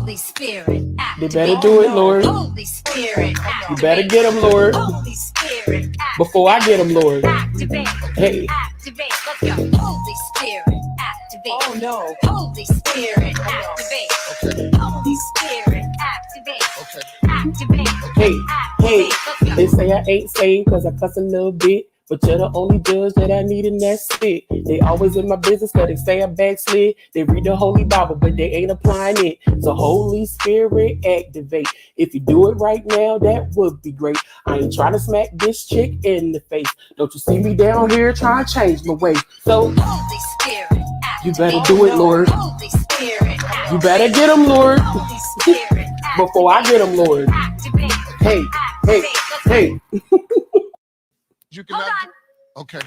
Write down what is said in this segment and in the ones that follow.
Holy Spirit, They better do it, Lord. Holy Spirit, You better get them, Lord. Holy Spirit, Before I get them, Lord. activate. Hey. Activate. Let's go. Holy Spirit, activate. Oh no. Holy Spirit, activate. Okay. Holy Spirit, activate. Okay. Activate. Hey, hey, Let's go. they say I ain't saved cause I cuss a little bit. But you're the only judge that I need, and that's it. They always in my business cause they say I backslid. They read the Holy Bible, but they ain't applying it. So Holy Spirit, activate. If you do it right now, that would be great. I ain't trying to smack this chick in the face. Don't you see me down here trying to change my way? So Holy Spirit, you better do it, Lord. Holy Spirit, You better get them, Lord. Holy Spirit, Before I get them, Lord. activate. Hey, hey, hey. You cannot. Hold Okay.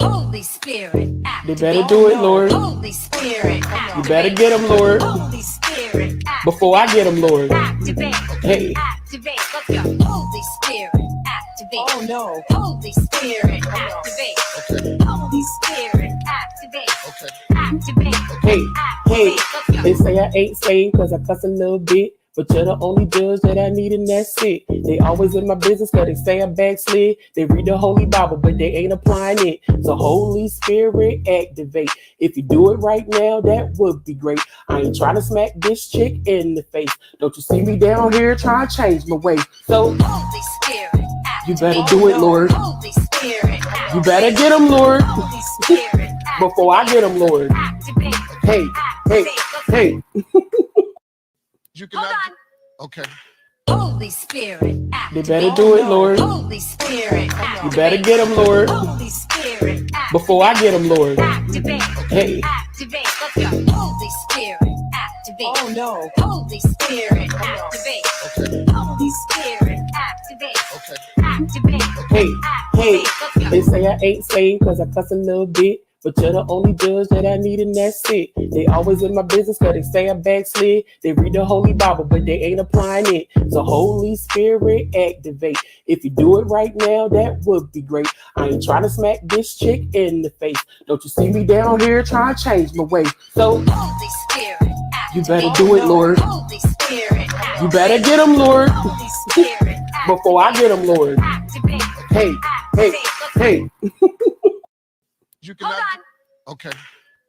Holy Spirit, They activate. better do it, Lord. Holy Spirit, You activate. better get them, Lord. Holy Spirit, activate. Before I get them, Lord. Activate. Hey. Activate. Let's go. Holy Spirit, activate. Oh no. Holy Spirit, activate. Okay. Holy Spirit, activate. Okay. Activate. Hey, hey, Activate. Let's go. they say I ain't saved cause I cuss a little bit. But you're the only judge that I need, and that's it. They always in my business cause they say I backslid. They read the Holy Bible, but they ain't applying it. So Holy Spirit, activate. If you do it right now, that would be great. I ain't trying to smack this chick in the face. Don't you see me down here trying to change my way? So Holy Spirit, you activate. better do it, Lord. Holy Spirit, You better get them, Lord. Holy Spirit, Before I get them, Lord. activate. Hey, hey, hey. You cannot. Okay. Holy Spirit, They activate. better do it, Lord. Holy Spirit, You better get them, Lord. Holy Spirit, Before I get them, Lord. activate. Hey. Activate. Let's go. Holy Spirit, activate. Oh no. Holy Spirit, activate. Okay. Holy Spirit, activate. Okay. Activate. Hey, hey, Activate. Let's they go. say I ain't saved cause I cuss a little bit. But you're the only judge that I need, and that's it. They always in my business cause they say I backslid. They read the Holy Bible, but they ain't applying it. So Holy Spirit, activate. If you do it right now, that would be great. I ain't trying to smack this chick in the face. Don't you see me down here trying to change my way? So Holy Spirit, you better do it, Lord. Holy Spirit, You better get them, Lord. Holy Spirit, Before I get them, Lord. activate. Hey, hey, hey. You cannot. Okay.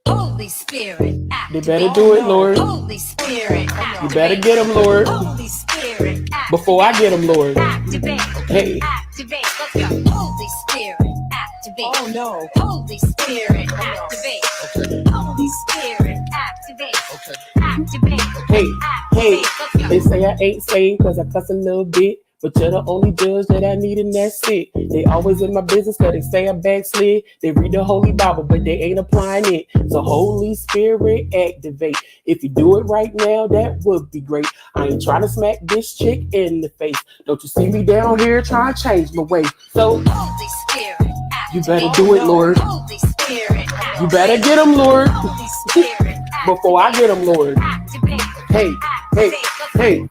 Holy Spirit, They activate. better do it, Lord. Holy Spirit, You better get them, Lord. Holy Spirit, Before I get them, Lord. activate. Hey. Activate. Let's go. Holy Spirit, activate. Oh no. Holy Spirit, activate. Okay. Holy Spirit, activate. Okay. Activate. Hey, hey, Activate. Let's go. they say I ain't saved cause I cuss a little bit. But you're the only judge that I need, and that's it. They always in my business cause they say I backslid. They read the Holy Bible, but they ain't applying it. So Holy Spirit, activate. If you do it right now, that would be great. I ain't trying to smack this chick in the face. Don't you see me down here trying to change my way? So Holy Spirit, you better do it, Lord. Holy Spirit, You better get them, Lord. Holy Spirit, Before I get them, Lord. activate. Hey, hey, hey.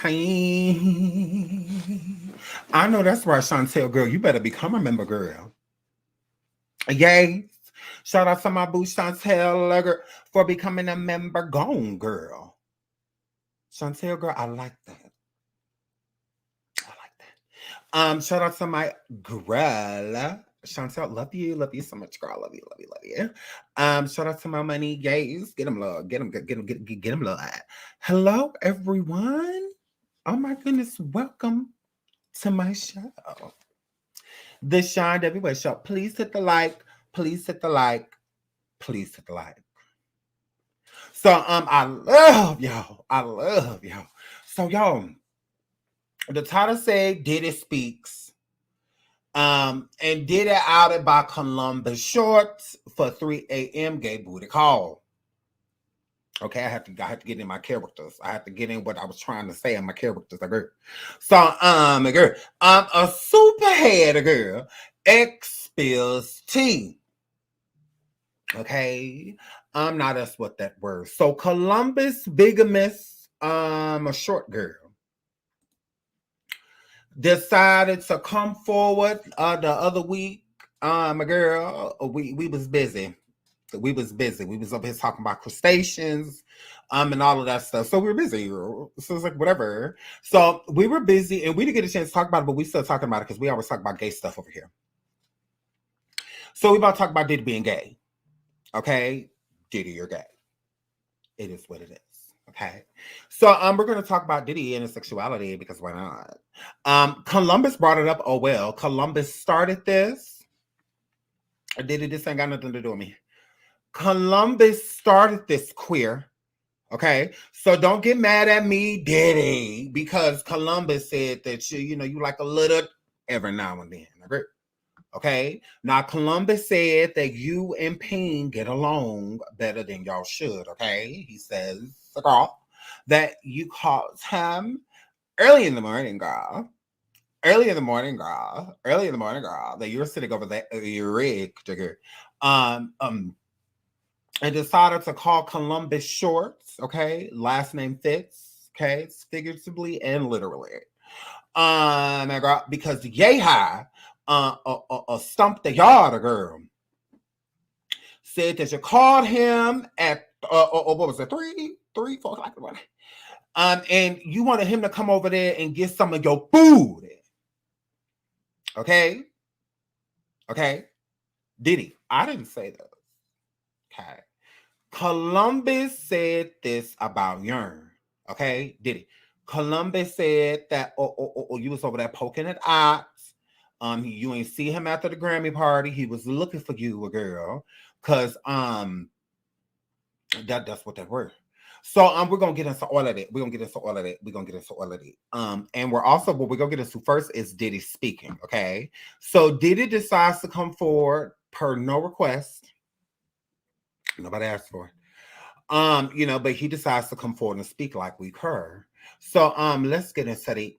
Hey. I know that's right, Chantel, girl. You better become a member, girl. Yay. Shout out to my boo Chantel girl, for becoming a member. Gone, girl. Chantel, girl, I like that. I like that. Shout out to my girl. Chantel, love you so much, girl. Love you. Shout out to my money, gays. Get them love. Get them love. Hello, everyone. Oh my goodness, welcome to my show. The Shine Everywhere Show. Please hit the like. Please hit the like. Please hit the like. So I love y'all. So y'all, the title said Diddy speaks. And Diddy outed by Columbus Shorts for 3 a.m. gay booty call. Okay, I have to get in my characters. I have to get in what I was trying to say in my characters. Girl. So a SUPAH3AD girl, SPILLS. Okay. Now that's what that word. So Columbus bigamist, a short girl, decided to come forward the other week. A girl, we was busy. We was busy. We was up here talking about crustaceans, and all of that stuff. So we were busy. So it's like whatever. So we were busy, and we didn't get a chance to talk about it, but we still talking about it because we always talk about gay stuff over here. So we about to talk about Diddy being gay. Okay, Diddy, you're gay. It is what it is. Okay, so we're going to talk about Diddy and his sexuality because why not? Columbus brought it up. Oh well, Columbus started this. Diddy, this ain't got nothing to do with me. Columbus started this queer. Okay, so don't get mad at me, Diddy, because Columbus said that you like a little every now and then. Agree? Okay, now Columbus said that you and Payne get along better than y'all should. Okay, he says, girl, that you called him early in the morning, girl. Early in the morning, girl. That you were sitting over there, your rig, and decided to call Columbus short. Okay, last name fits. Okay, it's figuratively and literally. Because yay high, stumped the yard, girl. Said that you called him at what was it, 4 o'clock in the morning. And you wanted him to come over there and get some of your food. Okay. Diddy, I didn't say that. Okay. Columbus said this about Yearn. Okay, Diddy. Columbus said that you was over there poking at Ox. You ain't see him after the Grammy party. He was looking for you, a girl, cause that's what they were. So we're gonna get into all of it. And we're also what we're gonna get into first is Diddy speaking. Okay, so Diddy decides to come forward per no request. Nobody asked for it. But he decides to come forward and speak like we've heard. So let's get into it.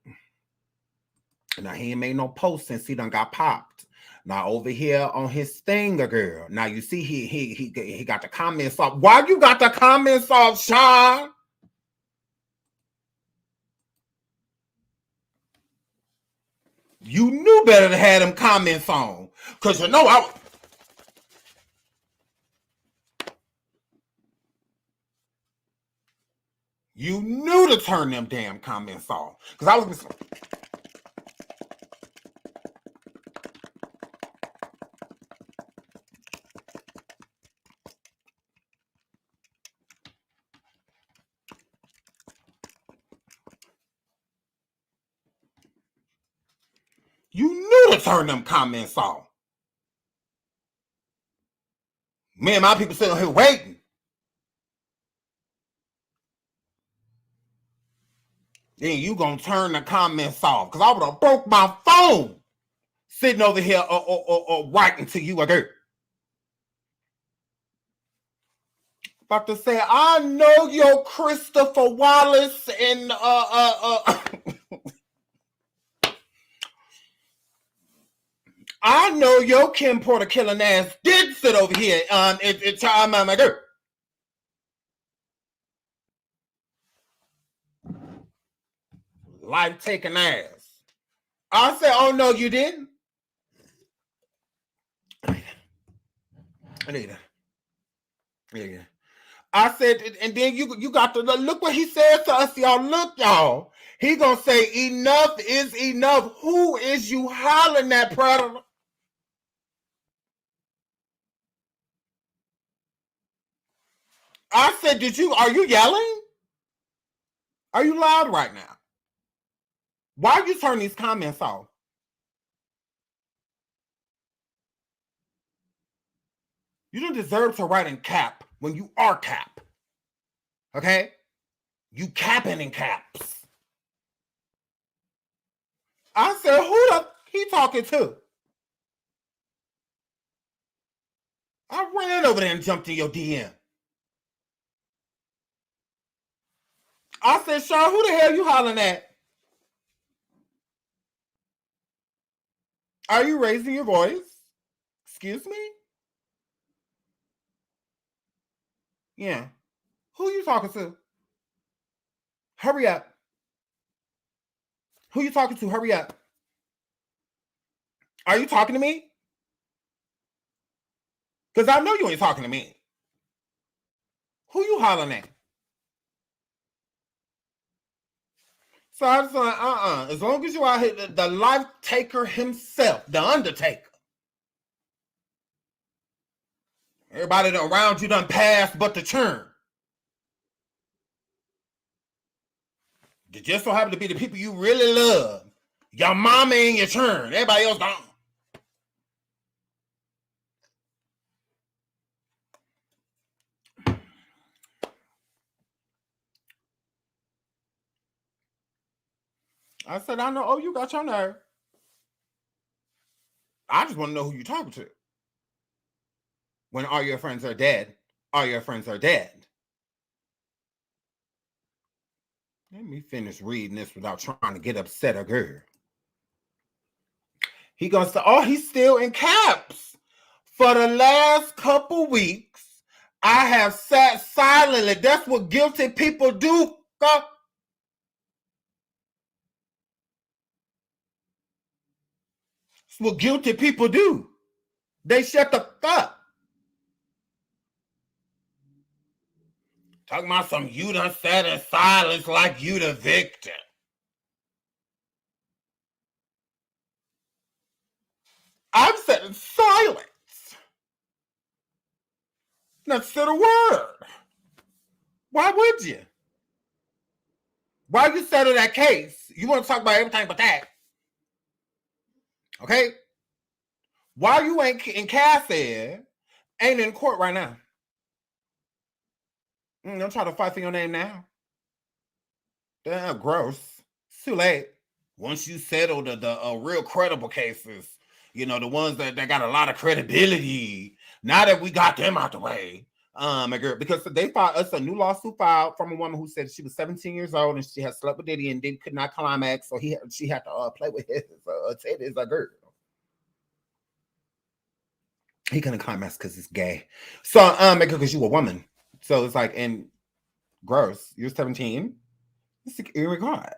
Now he ain't made no post since he done got popped. Now over here on his thing, girl. Now you see he got the comments off. Why you got the comments off, Sean? You knew better to have them comments on, cause you knew to turn them damn comments off, cause I was. You knew to turn them comments off. Me and my people sitting here waiting. Then you gonna turn the comments off. Because I would have broke my phone sitting over here writing to you again. About to say, I know your Christopher Wallace and I know your Kim Porter killing ass did sit over here. It's time I'm a girl. Life taking ass. I said, oh no, you didn't. Anita. Yeah. I said, and then you got to look what he said to us, y'all. Look, y'all. He gonna say, enough is enough. Who is you hollering at, predator? I said, are you yelling? Are you loud right now? Why you turn these comments off? You don't deserve to write in cap when you are cap. Okay? You capping in caps. I said, who the he talking to? I ran over there and jumped in your DM. I said, Sean, who the hell you hollering at? Are you raising your voice? Excuse me? Yeah. Who you talking to? Hurry up. Who you talking to? Hurry up. Are you talking to me? Because I know you ain't talking to me. Who you hollering at? So I was like, as long as you out here, the life taker himself, the Undertaker. Everybody around you done passed but the churn. It just so happen to be the people you really love. Your mama and your churn. Everybody else gone. I said, I know, oh, you got your nerve. I just want to know who you're talking to. When all your friends are dead, all your friends are dead. Let me finish reading this without trying to get upset a girl. He gonna say, oh, he's still in caps. For the last couple weeks, I have sat silently. That's what guilty people do. That's what guilty people do. They shut the fuck up. Talking about some you done sat in silence like you the victim. I've sat in silence. Not said a word. Why would you? Why you settle that case? You want to talk about everything but that. Okay? Why you ain't in Cassie, ain't in court right now? Don't try to fight for your name now. Damn, gross. It's too late. Once you settle the real credible cases, you know, the ones that got a lot of credibility, now that we got them out the way, my girl, because they filed us a new lawsuit filed from a woman who said she was 17 years old and she had slept with Diddy and Diddy could not climax, so she had to play with his titties, a girl. He couldn't climax because it's gay. So, because you a woman. So it's like, and gross, you're 17. It's irregard.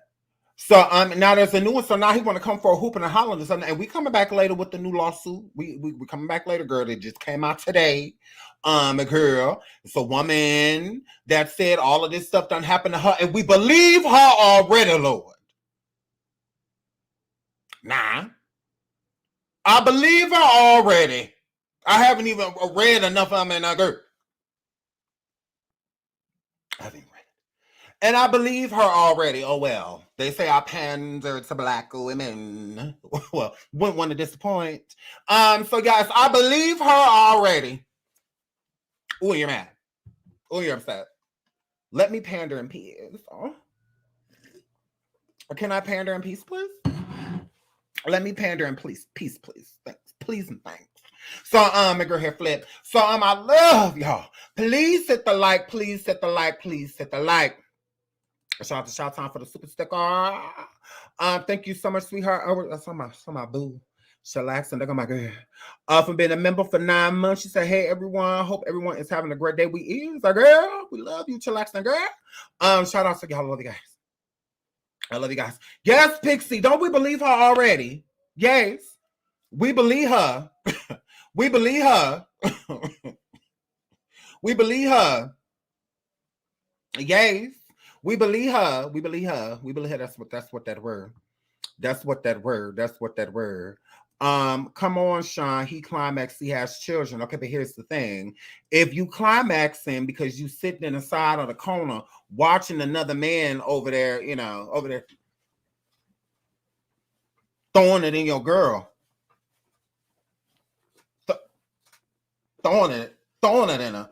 So now there's a new one. So now he want to come for a hoop and a holler or something. And we coming back later with the new lawsuit. We coming back later, girl. It just came out today. A girl, it's a woman that said all of this stuff done happened to her, and we believe her already, Lord. Nah, I believe her already. I haven't even read enough of them in a girl. I haven't read it. And I believe her already. Oh, well. They say I pander to black women. Well, wouldn't want to disappoint. So, guys, I believe her already. Oh, you're mad. Oh, you're upset. Let me pander in peace. Oh. Can I pander in peace, please? Let me pander in peace, please. Thanks. Please and thanks. So, my girl here flip. So, I love y'all. Please hit the like. Please hit the like. Please hit the like. Shout out to Shout Time for the super sticker. Thank you so much, sweetheart. Oh, that's on my boo. Chillaxing. Look at my girl. For being a member for 9 months. She said, hey, everyone. Hope everyone is having a great day. We is. Our girl. We love you, Chillaxing girl. Shout out to y'all. I love you guys. I love you guys. Yes, Pixie. Don't we believe her already? Yes. We believe her. We believe her. We believe her. Yes. We believe her. We believe her. We believe her. That's what that word. That's what that word. Come on, Sean. He climaxed. He has children. Okay, but here's the thing. If you climaxing because you sitting in the side of the corner watching another man over there, throwing it in your girl. Throwing it in her.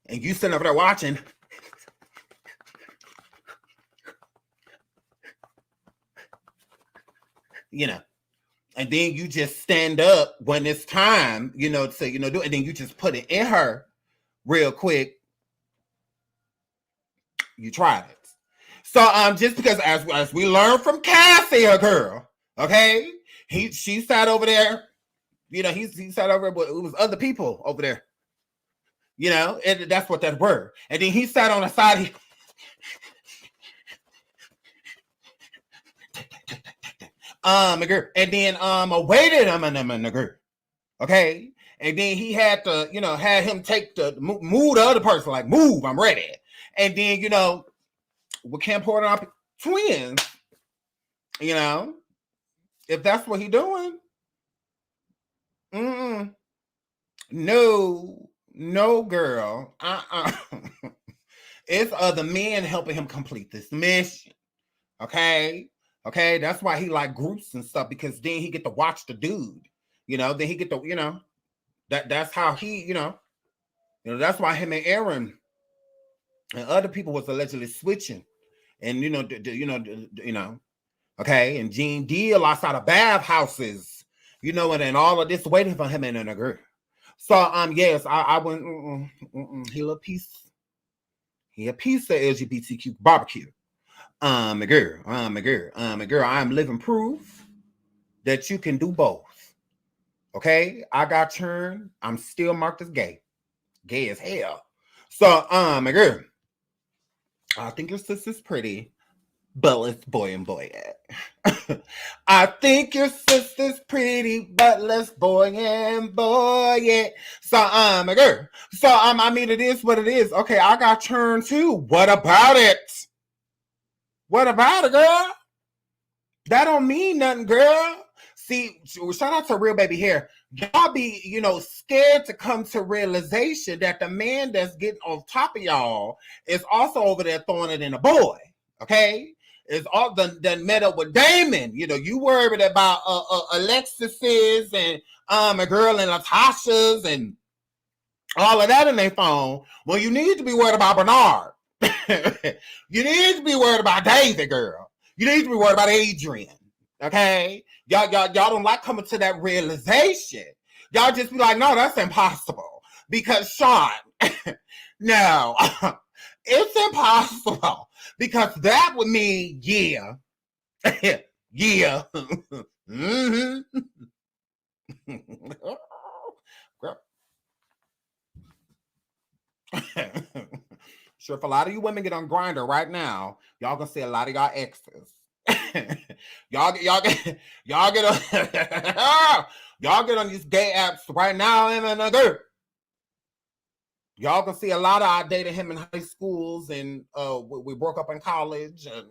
And you sitting over there watching. And then you just stand up when it's time, do it, and then you just put it in her real quick. You tried it. So just because as we learned from Cassie, her girl, okay, she sat over there, he sat over there, but it was other people over there, and that's what that word. And then he sat on the side. My girl, and then waited him and the girl, okay, And then he had to, had him take move the other person, like, move, I'm ready. And then, with Cam Porter and twins, if that's what he doing, no, girl. It's other men helping him complete this mission. Okay. That's why he like groups and stuff, because then he get to watch the dude. Then he get to, that's how he, that's why him and Aaron and other people was allegedly switching. And okay, and Gene Deal outside of bathhouses, and then all of this waiting for him and a girl. So yes, I went. He a piece of LGBTQ barbecue. My girl. I'm living proof that you can do both. Okay, I got turned. I'm still marked as gay as hell. So my girl, I think your sister's pretty, but let's boy and boy it. I think your sister's pretty, but let's boy and boy it. So my girl. So I mean, it is what it is. Okay, I got turned too. What about it? What about it, girl? That don't mean nothing, girl. See, shout out to Real Baby Hair. Y'all be, scared to come to realization that the man that's getting on top of y'all is also over there throwing it in a boy. Okay? It's all done met up with Damon. You worried about Alexis's and a girl and Natasha's and all of that in their phone. Well, you need to be worried about Bernard. You need to be worried about David, girl. You need to be worried about Adrian. Okay? Y'all don't like coming to that realization. Y'all just be like, no, that's impossible. Because Sean, no, it's impossible. Because that would mean, yeah. Yeah. Mm-hmm. Sure, if a lot of you women get on Grindr right now, y'all gonna see a lot of y'all exes. y'all get on these gay apps right now, y'all gonna see a lot of I dated him in high schools, and we broke up in college, and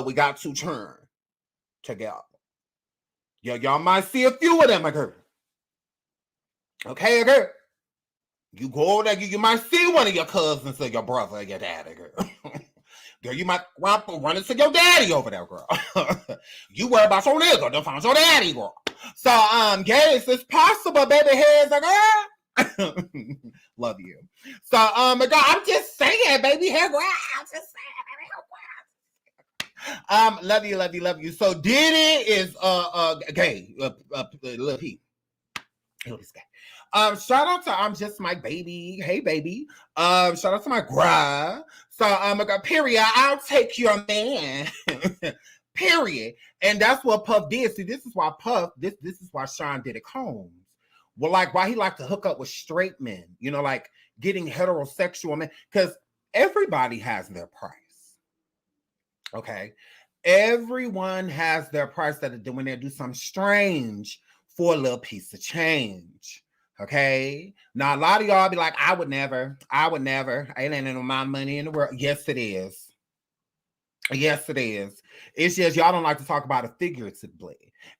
we got to turn together. Y'all might see a few of them, girl. Okay, girl. You go there, you might see one of your cousins or your brother or your daddy, girl. Girl, you might run into your daddy over there, girl. You worry about your nigga, don't find your daddy, girl. So, yes, it's possible, baby hairs, girl. Love you. So, girl, I'm just saying, baby hair, girl. I'm just saying, baby hair, girl. Love you. So, Diddy is gay, Lil P. He's gay. Shout out to I'm Just My Baby. Hey, baby. Shout out to my gra. So period. I'll take your man. Period. And that's what Puff did. See, this is why this is why Sean Diddy Combs. Well, like why he liked to hook up with straight men, like getting heterosexual men, because everybody has their price. Okay. Everyone has their price that when they do something strange for a little piece of change. Okay. Now a lot of y'all be like, I would never. It ain't no my money in the world. Yes, it is. It's just y'all don't like to talk about it figuratively.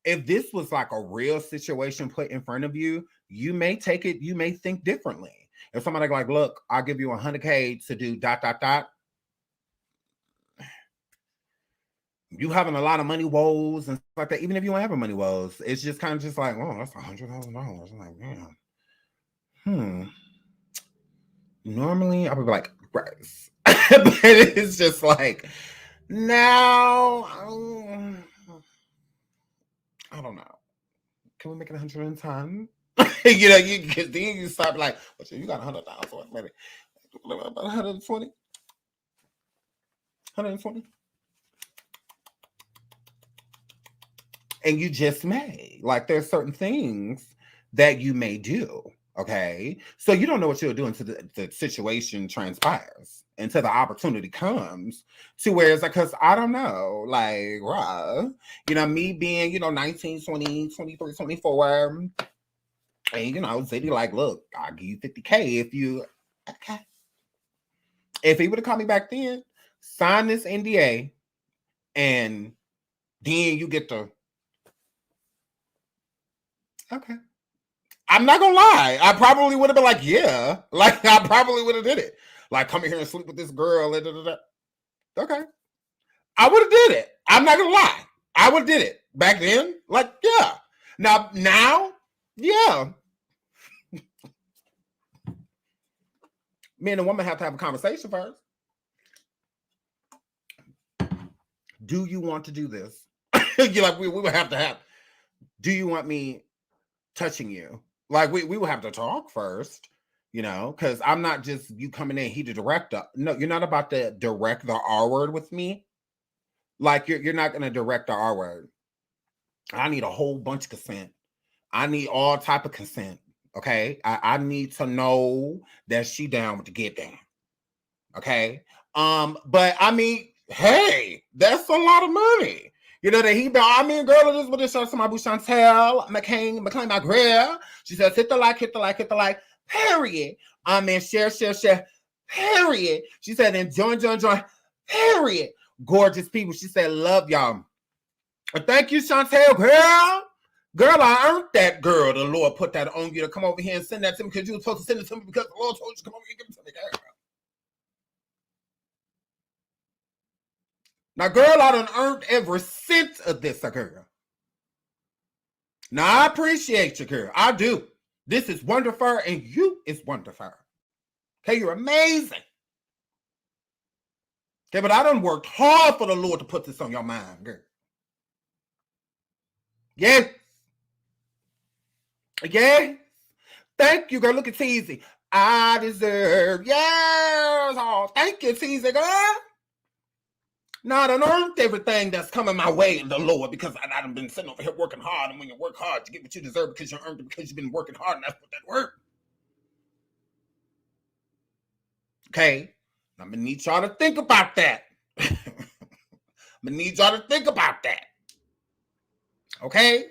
If this was like a real situation put in front of you, you may take it, you may think differently. If somebody like, look, I'll give you $100K to do ... You having a lot of money woes and stuff like that. Even if you don't have a money woes, it's just kind of just like, oh, that's $100,000. I'm like, man. Normally, I would be like, Bryce. But it's just like, now, I don't know. Can we make it 110? Because then you start like, well, you got 100,000, maybe about 120. 120. And you just may. Like, there's certain things that you may do. Okay. So you don't know what you're doing until the situation transpires, until the opportunity comes to where it's like, because I don't know, like, me being, 19, 20, 23, 24, And Ziddy like, look, I'll give you 50K if you okay. If he would have called me back then, sign this NDA, and then you get the okay. I'm not gonna lie. I probably would have been like, yeah. Like, I probably would have did it. Like, come here and sleep with this girl. Okay. I would have did it. I'm not gonna lie. I would have did it. Back then, like, yeah. Now, yeah. Me and the woman have to have a conversation first. Do you want to do this? You're like, we would have to have. Do you want me touching you? Like, we would have to talk first, because I'm not just you coming in, he the director. No, you're not about to direct the R word with me. Like, you're not going to direct the R word. I need a whole bunch of consent. I need all type of consent. Okay. I need to know that she down with the get down. Okay. But I mean, hey, that's a lot of money. That he been, girl, it is what this show to my boo Chantel, McCain, my girl. She says, hit the like, period. Share, period. She said, and join, period. Gorgeous people. She said, love y'all. Thank you, Chantel, girl. Girl, I earned that, girl. The Lord put that on you to come over here and send that to me because you were supposed to send it to me because the Lord told you to come over here and give it to me, girl. Now, girl, I done earned every cent of this, girl. Now, I appreciate you, girl. I do. This is wonderful, and you is wonderful. Okay, you're amazing. Okay, but I done worked hard for the Lord to put this on your mind, girl. Yeah. Yeah. Thank you, girl. Look at Teasy. I deserve. Yes. Oh, thank you, Teasy, girl. Now, I done earned everything that's coming my way in the Lord because I done been sitting over here working hard. And when you work hard, you get what you deserve because you earned it because you've been working hard. And that's what that word. Okay. I'm going to need y'all to think about that. I'm going to need y'all to think about that. Okay.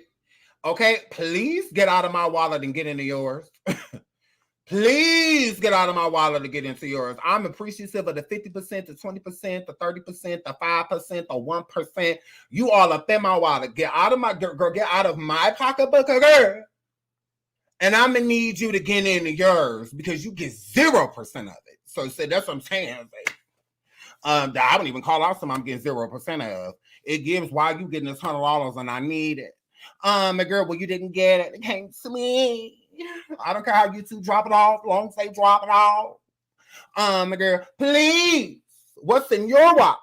Okay. Please get out of my wallet and get into yours. Please get out of my wallet to get into yours. I'm appreciative of the 50%, the 20%, the 30%, the 5%, the 1%. You all up in my wallet. Get out of my girl. Get out of my pocketbook, girl. And I'm gonna need you to get into yours because you get 0% of it. So that's what I'm saying. I wouldn't even call out some I'm getting 0% of. It gives why you getting this $100 and I need it. My girl, well, you didn't get it. It came to me. I don't care how you two drop it off. Long as they drop it off. My girl, please. What's in your wallet?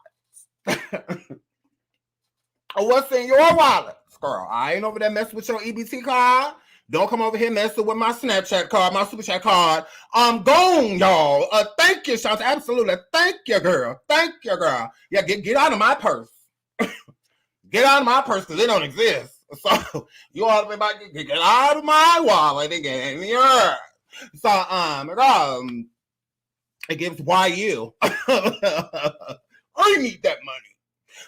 What's in your wallet, girl? I ain't over there messing with your EBT card. Don't come over here messing with my Snapchat card, my Super Chat card. I'm gone, y'all. Thank you, Shanta. Absolutely. Thank you, girl. Thank you, girl. Yeah, get out of my purse. Get out of my purse because it don't exist. So you ought to be about to get out of my wallet and get in yours. So it gives YU. I need that money.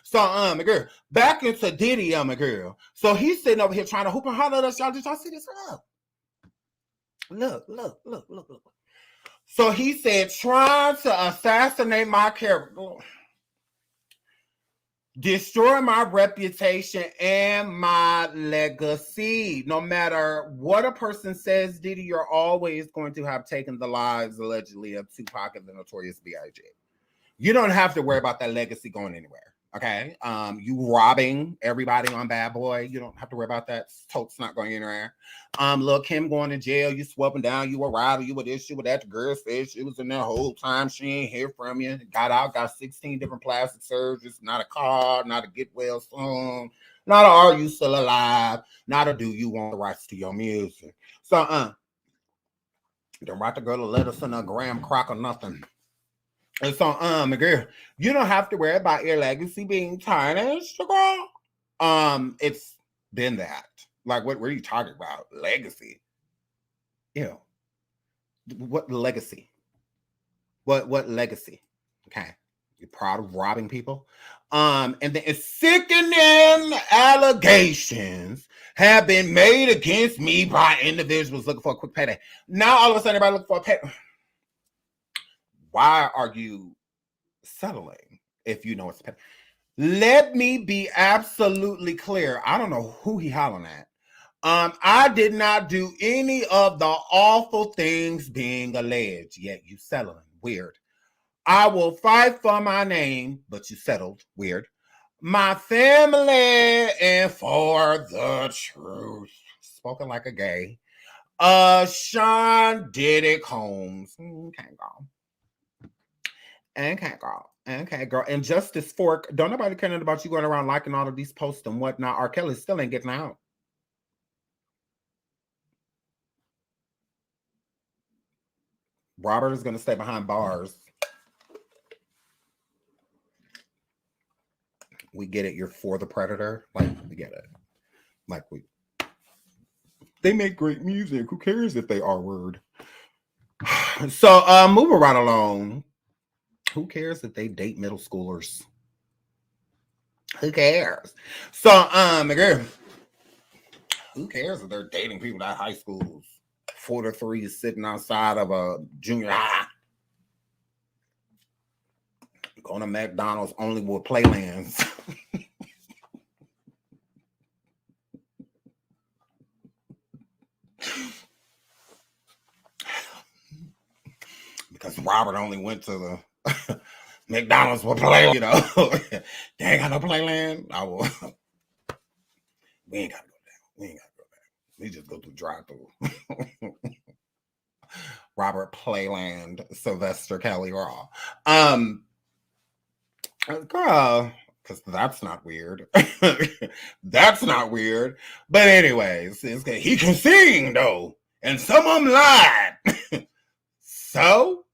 So my girl, back into Diddy, my girl. So he's sitting over here trying to hoop and holler at us. Y'all, did y'all see this? Look. So he said, trying to assassinate my character. Destroy my reputation and my legacy. No matter what a person says, Diddy, you're always going to have taken the lives, allegedly, of Tupac and the Notorious B.I.G. You don't have to worry about that legacy going anywhere. Okay? You robbing everybody on Bad Boy. You don't have to worry about that. Tote's not going anywhere. Look, him going to jail. You swapping down. You a rider. You were this, you were that. The girl said she was in there whole time. She ain't hear from you. Got out, got 16 different plastic surgeries. Not a car, not a get well soon. Not a are you still alive. Not a do you want the rights to your music. So, don't write the girl a letter, send a graham crack or nothing. And so, my girl, you don't have to worry about your legacy being tarnished, girl. It's been that. Like, what are you talking about? Legacy? Ew. What legacy? What legacy? Okay. You're proud of robbing people? And the sickening allegations have been made against me by individuals looking for a quick payday. Now all of a sudden everybody looking for a payday. Why are you settling if you know it's a payday? Let me be absolutely clear. I don't know who he hollering at. I did not do any of the awful things being alleged, yet you settling. Weird. I will fight for my name, but you settled. Weird. My family and for the truth. Spoken like a gay. Sean Diddy Combs. Can't go. And can't go. Okay, girl. And Justice Fork. Don't nobody care about you going around liking all of these posts and whatnot. R. Kelly still ain't getting out. Robert is going to stay behind bars. We get it. You're for the predator. Like, we get it. Like, they make great music. Who cares if they are word? So, moving right along. Who cares if they date middle schoolers? Who cares? So, again, who cares if they're dating people at high schools? 4 to 3 is sitting outside of a junior high. Going to McDonald's only with Playlands. Because Robert only went to the McDonald's with Playland, you know. They ain't got no Playland. We ain't got to go down. We ain't got to go down. We just go through drive-through. Robert Playland, Sylvester Kelly Raw. Girl, because that's not weird. That's not weird. But anyways, he can sing though, and some of them lied. So,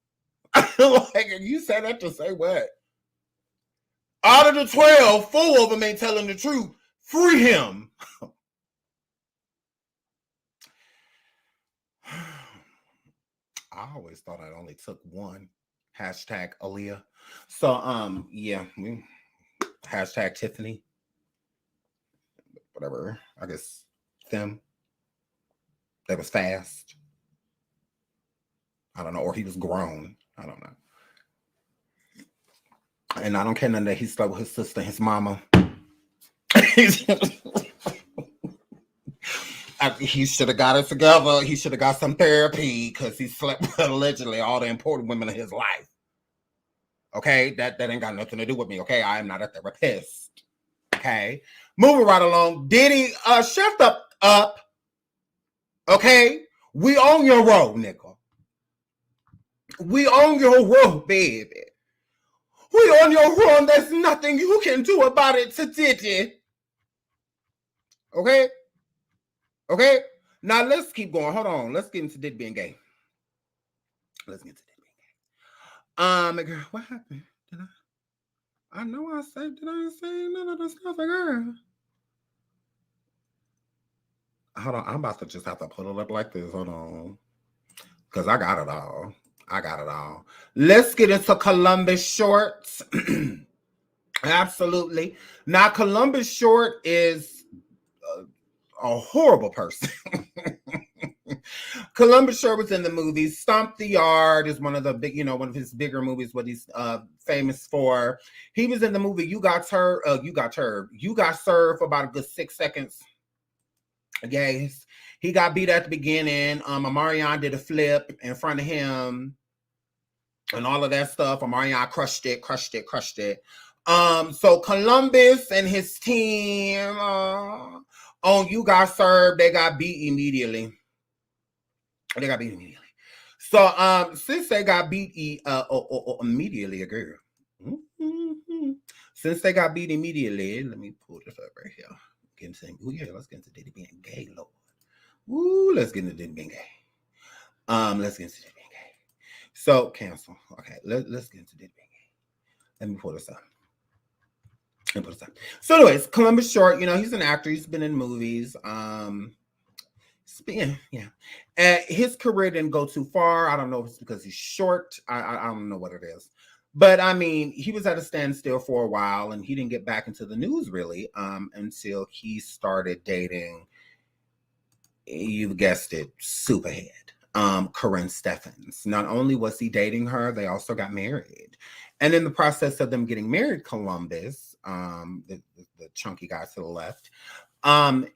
like, you said that to say what? Out of the 12, 4 of them ain't telling the truth. Free him. I always thought I only took one. Hashtag Aaliyah. So, yeah. Hashtag Tiffany. Whatever. I guess them. That was fast. I don't know. Or he was grown. I don't know. And I don't care none that he slept with his sister, his mama. He should have got it together. He should have got some therapy because he slept with allegedly all the important women in his life. Okay, that ain't got nothing to do with me. Okay, I am not a therapist. Okay, moving right along. Diddy, shut up. Okay, we on your road, nigga. We on your road, baby. We on your road. There's nothing you can do about it to Diddy. Okay. Okay, now let's keep going. Hold on. Let's get into Diddy being gay. Let's get into Diddy being gay. Girl, what happened? I know I said, did I say none of the stuff, girl? Hold on. I'm about to just have to put it up like this. Hold on. Because I got it all. Let's get into Columbus Short. Absolutely. Now, Columbus Short is a horrible person. Columbus Short was in the movie. Stomp the Yard is one of the big, one of his bigger movies, what he's famous for. He was in the movie You Got Served for about a good 6 seconds. Yes. He got beat at the beginning. Omarion did a flip in front of him and all of that stuff. Omarion crushed it. So Columbus and his team on You Got Served, they got beat immediately. So since they got beat immediately, girl. Mm-hmm. Since they got beat immediately, let me pull this up right here. Let's get into Diddy being gay, Lord. Ooh, let's get into Diddy being gay. So cancel. Okay, let's get into Diddy being gay. Let me pull this up. So anyways, Columbus Short, he's an actor. He's been in movies. Yeah. And his career didn't go too far. I don't know if it's because he's short. I don't know what it is. But I mean, he was at a standstill for a while and he didn't get back into the news really until he started dating, you've guessed it, SUPAH3AD, Corinne Steffens. Not only was he dating her, they also got married. And in the process of them getting married, Columbus, the chunky guy to the left,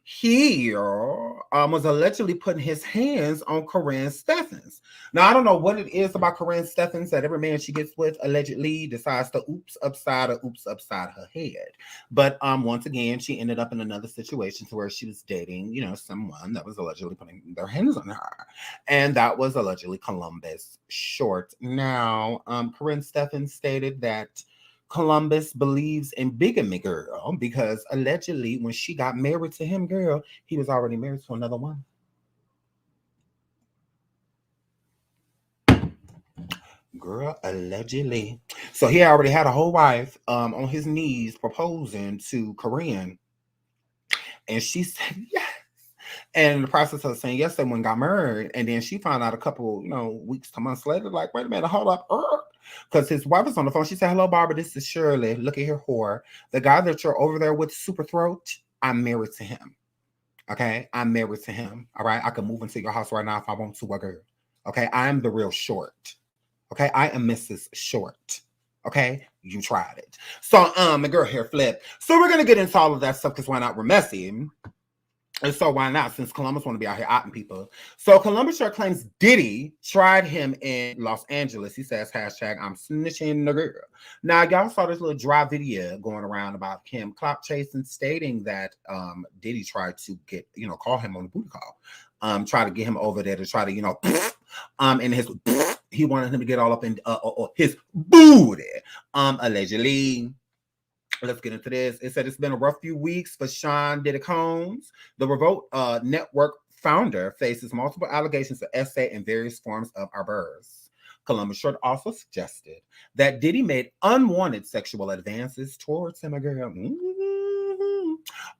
he was allegedly putting his hands on Corinne Steffens. Now, I don't know what it is about Corinne Steffens that every man she gets with allegedly decides to oops upside her head. But once again, she ended up in another situation to where she was dating, someone that was allegedly putting their hands on her. And that was allegedly Columbus Short. Now, Corinne Steffens stated that Columbus believes in bigamy, girl, because allegedly when she got married to him, girl, he was already married to another woman. Girl, allegedly. So he already had a whole wife on his knees proposing to Corinne. And she said yes. And in the process of saying yes, someone got married. And then she found out a couple, weeks to months later, like, wait a minute, hold up. Because his wife was on the phone. She said, hello, Barbara, this is Shirley. Look at here, whore. The guy that you're over there with, Super Throat, I'm married to him. Okay? I'm married to him. All right? I can move into your house right now if I want to, a girl. Okay? I am the real Short. Okay? I am Mrs. Short. Okay? You tried it. So, the girl hair flip. So we're going to get into all of that stuff because why not? We're messy. And so why not, since Columbus want to be out here outing people. So Columbus Short claims Diddy tried him in Los Angeles. He says, hashtag, I'm snitching the girl. Now, y'all saw this little dry video going around about him clout chasing, stating that Diddy tried to get, call him on the booty call. Try to get him over there to try to, and his, he wanted him to get all up in his booty, allegedly. Let's get into this. It said it's been a rough few weeks for Sean Diddy Combs. The Revolt Network founder faces multiple allegations of essay and various forms of arbors. Columbus Short also suggested that Diddy made unwanted sexual advances towards him.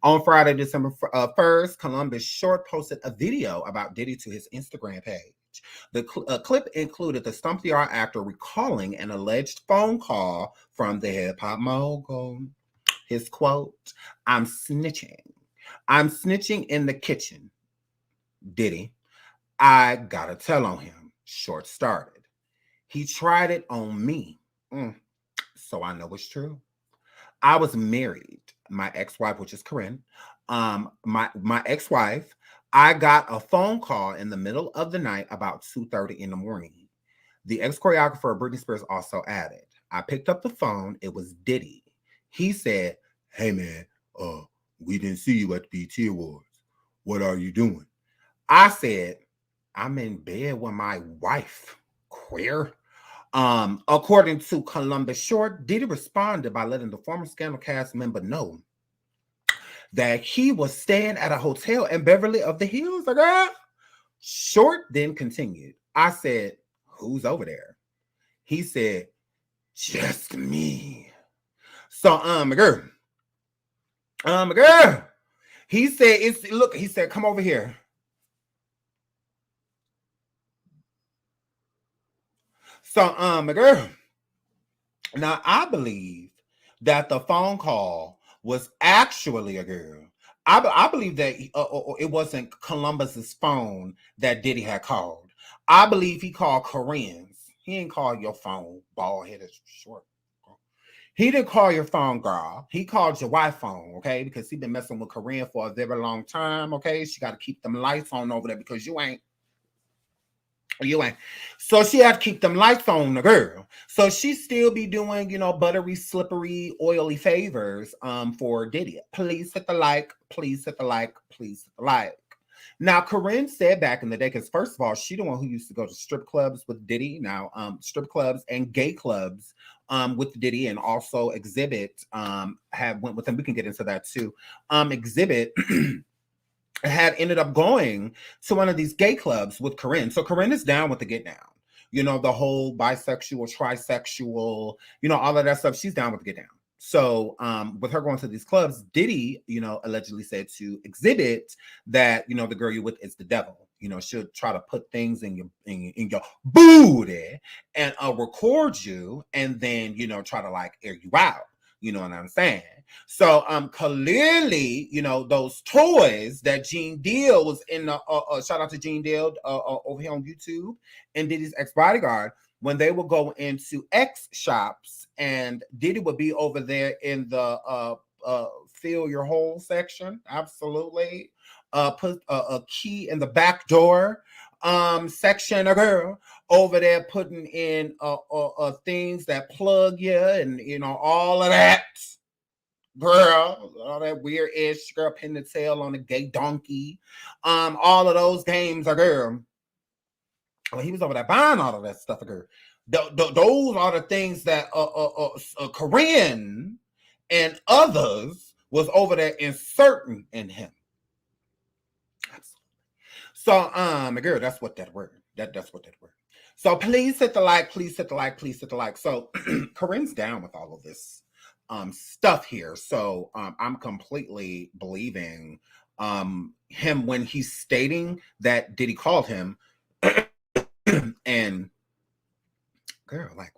On Friday, December 1st, Columbus Short posted a video about Diddy to his Instagram page. The clip included the Stump the Art actor recalling an alleged phone call from the hip-hop mogul. His quote, I'm snitching. I'm snitching in the kitchen. Diddy, I gotta tell on him. Short started. He tried it on me. So I know it's true. I was married. My ex-wife, which is Corinne, my ex-wife, I got a phone call in the middle of the night about 2:30 in the morning. The ex-choreographer of Britney Spears also added, I picked up the phone. It was Diddy. He said, hey, man, we didn't see you at the BET Awards. What are you doing? I said, I'm in bed with my wife. Queer. According to Columbus Short, Diddy responded by letting the former Scandal cast member know that he was staying at a hotel in Beverly of the Hills. Short then continued. I said, who's over there? He said, just me. So, girl. He said, he said, come over here. So, girl. Now, I believe that the phone call was actually a girl. I believe that it wasn't Columbus's phone that Diddy had called. I believe he called Corinne's. He didn't call your phone, bald-headed short. He didn't call your phone, girl. He called your wife phone, okay? Because he been messing with Corinne for a very long time, okay? She got to keep them lights on over there because you ain't. So she had to keep them lights on the girl. So she still be doing, buttery, slippery, oily favors for Diddy. Please hit the like. Please hit the like. Please hit the like. Now, Corinne said back in the day, because first of all, she the one who used to go to strip clubs with Diddy. Now, strip clubs and gay clubs with Diddy, and also Xzibit went with him. We can get into that too. Xzibit had ended up going to one of these gay clubs with Corinne. So Corinne is down with the get down. The whole bisexual, trisexual, all of that stuff. She's down with the get down. So with her going to these clubs, Diddy, allegedly said to Xzibit that, the girl you're with is the devil. She'll try to put things in your booty and record you and then, try to like air you out. You know what I'm saying? So clearly, those toys that Gene Deal was in the shout out to Gene Deal over here on YouTube and Diddy's ex-bodyguard, when they would go into X shops and Diddy would be over there in the fill your hole section. Absolutely. Put a key in the back door section, a girl over there putting in things that plug you and all of that. Girl, all that weird ish girl pin the tail on a gay donkey. All of those games are girl. Well, he was over there buying all of that stuff, girl. Those are the things that Corinne and others was over there inserting in him. So, girl, that's what that word. That's what that word. So please hit the like, please hit the like, please hit the like. So Corinne's down with all of this stuff here. So I'm completely believing him when he's stating that Diddy called him and girl, like,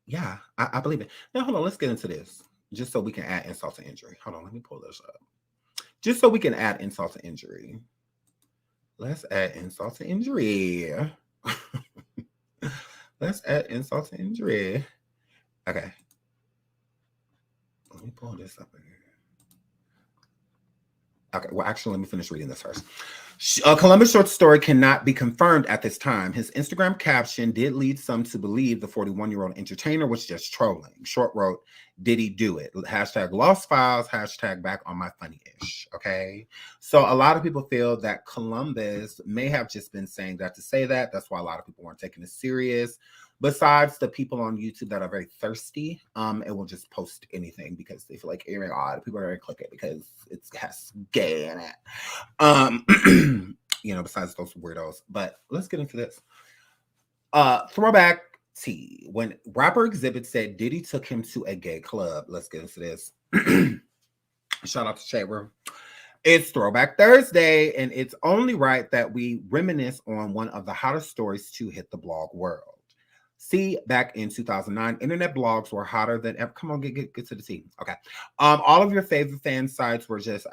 yeah, I believe it. Now, hold on, let's get into this just so we can add insult to injury. Hold on, let me pull this up. Just so we can add insult to injury. Let's add insult to injury. Let's add insult to injury. Okay. Let me pull this up here. Okay, well, actually, let me finish reading this first. Columbus short story cannot be confirmed at this time. His Instagram caption did lead some to believe the 41-year-old entertainer was just trolling. Short wrote, "Did he do it? Hashtag lost files, hashtag back on my funny-ish." Okay. So a lot of people feel that Columbus may have just been saying that to say that. That's why a lot of people weren't taking it serious. Besides the people on YouTube that are very thirsty, it will just post anything because they feel like it's odd. People are going to click it because it has gay in it. Besides those weirdos. But let's get into this. Throwback tea. When rapper Xzibit said Diddy took him to a gay club. Let's get into this. Shout out to Shade Room. It's Throwback Thursday, and it's only right that we reminisce on one of the hottest stories to hit the blog world. See, back in 2009, internet blogs were hotter than ever. Come on, get to the tea. Okay. All of your favorite fan sites were just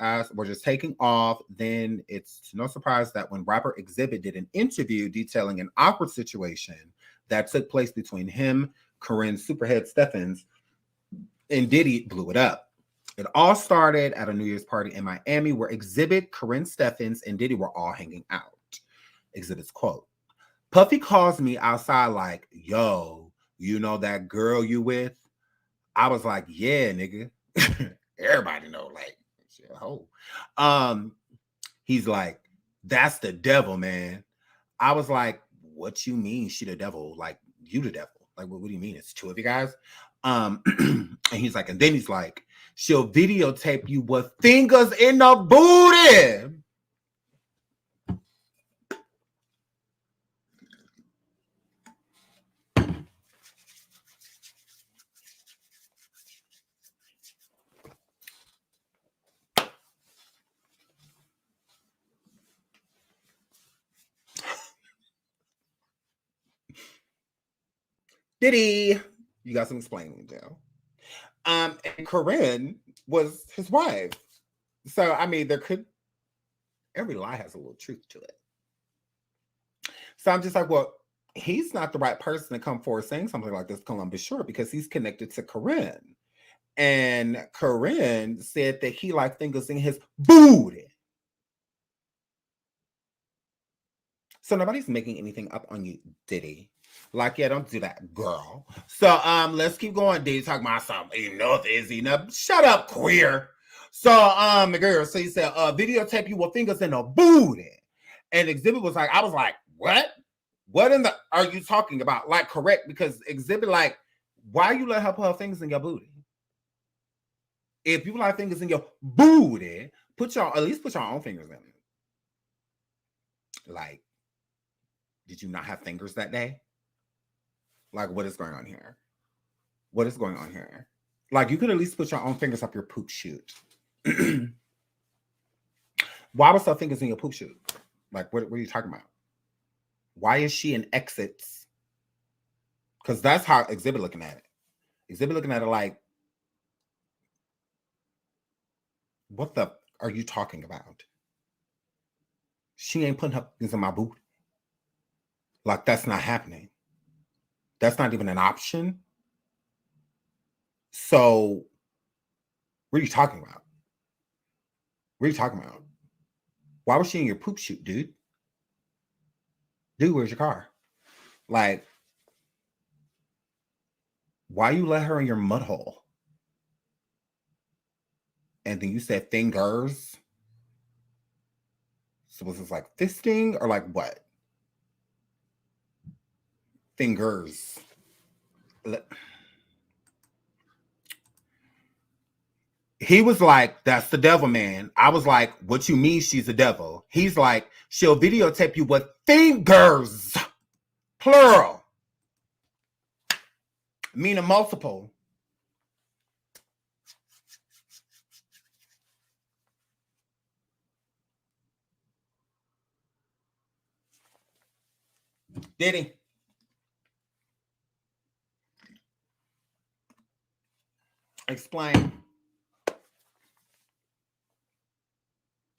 taking off. Then it's no surprise that when rapper Xzibit did an interview detailing an awkward situation that took place between him, Corinne Superhead Steffens, and Diddy, blew it up. It all started at a New Year's party in Miami where Xzibit, Corinne Steffens, and Diddy were all hanging out. Exhibit's quote, "Puffy calls me outside like, yo, you know that girl you with?" I was like, yeah, nigga. Everybody know, like, shit, ho. He's like, "That's the devil, man." I was like, what you mean she the devil? Like, you the devil. Like, what do you mean? It's two of you guys? And he's like, and then he's like, "She'll videotape you with fingers in the booty." Diddy, you got some explaining to do. And Corinne was his wife. So, I mean, every lie has a little truth to it. So I'm just like, well, he's not the right person to come forward saying something like this, Columbus Short, because he's connected to Corinne. And Corinne said that he liked fingers in his booty. So nobody's making anything up on you, Diddy. Like, yeah, don't do that, girl. So let's keep going. Diddy talking about something. Enough is enough. Shut up, queer. So girl, so he said, videotape you with fingers in the booty. And Xzibit was like, I was like, what? What in the are you talking about? Like, correct, because Xzibit, like, why you let her put her fingers in your booty? If you like fingers in your booty, at least put your own fingers in it. Like, did you not have fingers that day? Like, what is going on here? What is going on here? Like, you could at least put your own fingers up your poop chute. Why was her fingers in your poop chute? Like, what are you talking about? Why is she in exits? Because that's how Xzibit looking at it. Xzibit looking at it like, what the are you talking about? She ain't putting her fingers in my boot. Like, that's not happening. That's not even an option. So, what are you talking about? What are you talking about? Why was she in your poop chute, dude? Dude, where's your car? Like, why you let her in your mud hole? And then you said fingers. So was this like fisting or like what? Fingers. He was like, that's the devil, man. I was like, what you mean she's the devil? He's like, she'll videotape you with fingers. Plural. Meaning multiple. Diddy. Explain.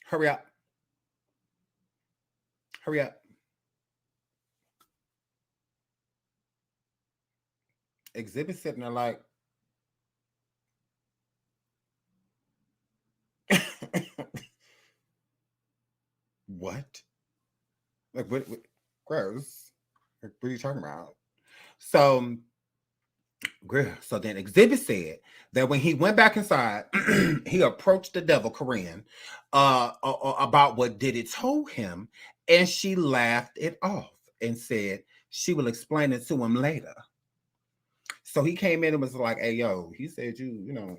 Hurry up. Hurry up. Xzibit sitting there like, what? Like, what gross. Like, what are you talking about? So then Xzibit said that when he went back inside, he approached the devil, Corinne, about what Diddy told him, and she laughed it off and said she will explain it to him later. So he came in and was like, hey, yo, he said you know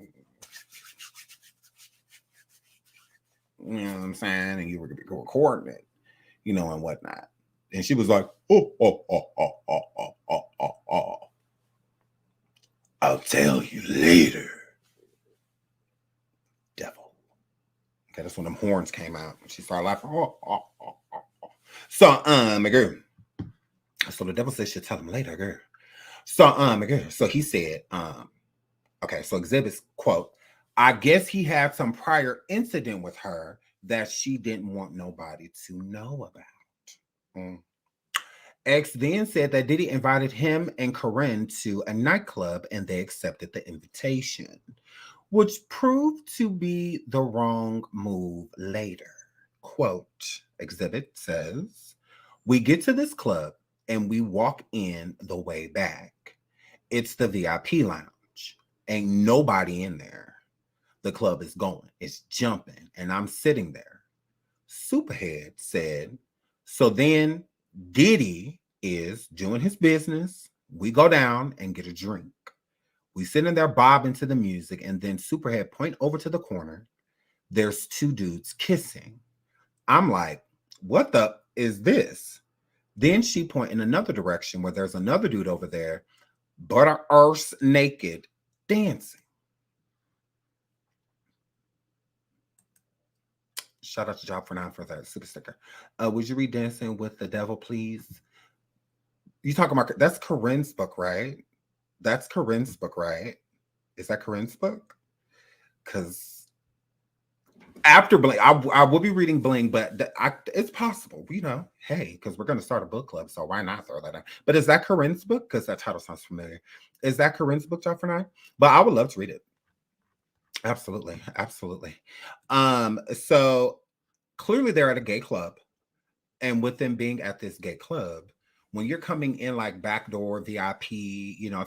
what I'm saying, and you were recording it, and whatnot. And she was like, oh. I'll tell you later, devil. Okay, that's when them horns came out. She started laughing. So, my girl. So the devil said she'll tell him later, girl. So, my girl. So he said, okay, so Xzibit's quote, I guess he had some prior incident with her that she didn't want nobody to know about. X then said that Diddy invited him and Corinne to a nightclub and they accepted the invitation, which proved to be the wrong move later. Quote, Xzibit says, we get to this club and we walk in the way back. It's the VIP lounge. Ain't nobody in there. The club is going. It's jumping. And I'm sitting there. SUPAH3AD said, so then Diddy is doing his business. We go down and get a drink. We sit in there bobbing to the music, and then SUPAH3AD point over to the corner. There's two dudes kissing. I'm like, what the is this? Then she point in another direction where there's another dude over there, butter arse naked, dancing. Shout out to Job for 9 for that super sticker. Would you read Dancing with the Devil, please? You talking about, that's Corinne's book, right? That's Corinne's book, right? Is that Corinne's book? Because after Bling, I will be reading Bling, but it's possible, hey, because we're going to start a book club, so why not throw that out? But is that Corinne's book? Because that title sounds familiar. Is that Corinne's book, Job for 9? But I would love to read it. Absolutely. Absolutely. So clearly they're at a gay club. And with them being at this gay club, when you're coming in like backdoor VIP,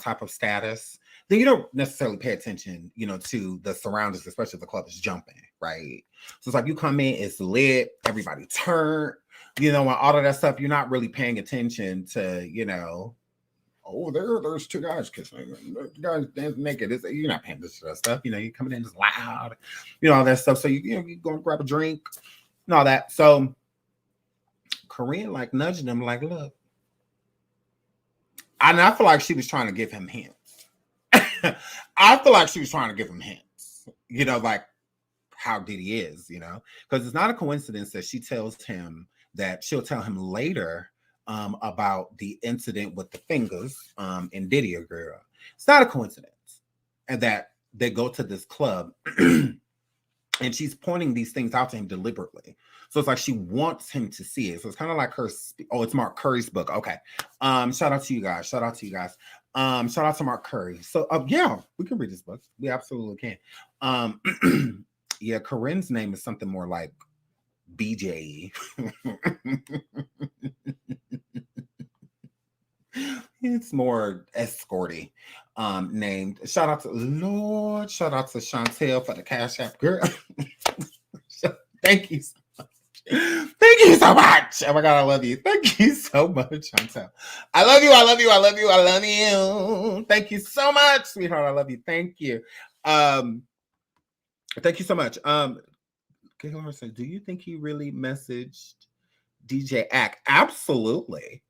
type of status, then you don't necessarily pay attention, to the surroundings, especially if the club is jumping, right? So it's like you come in, it's lit, everybody turn, and all of that stuff. You're not really paying attention to, oh, there's two guys kissing. The guys dancing naked. You're not paying attention to that stuff. You're coming in just loud, all that stuff. So you're going to grab a drink and all that. So Corinne like nudging him, like, look. And I feel like she was trying to give him hints. I feel like she was trying to give him hints, you know, like how Diddy is, you know, because it's not a coincidence that she tells him that she'll tell him later about the incident with the fingers in Diddy or girl. It's not a coincidence. And that they go to this club and she's pointing these things out to him deliberately. So it's like she wants him to see it. So it's kind of like her. Oh, it's Mark Curry's book. Okay. Shout out to you guys. Shout out to you guys. Shout out to Mark Curry. So yeah, we can read this book. We absolutely can. Yeah, Corinne's name is something more like BJ. It's more escorty named. Shout out to Lord. Shout out to Chantel for the Cash App. Girl. Thank you so much. Thank you so much. Oh my God, I love you. Thank you so much, Chantel. I love you. I love you. I love you. I love you. Thank you so much, sweetheart. I love you. Thank you. Thank you so much. Gaylord said, do you think he really messaged DJ Ack? Absolutely.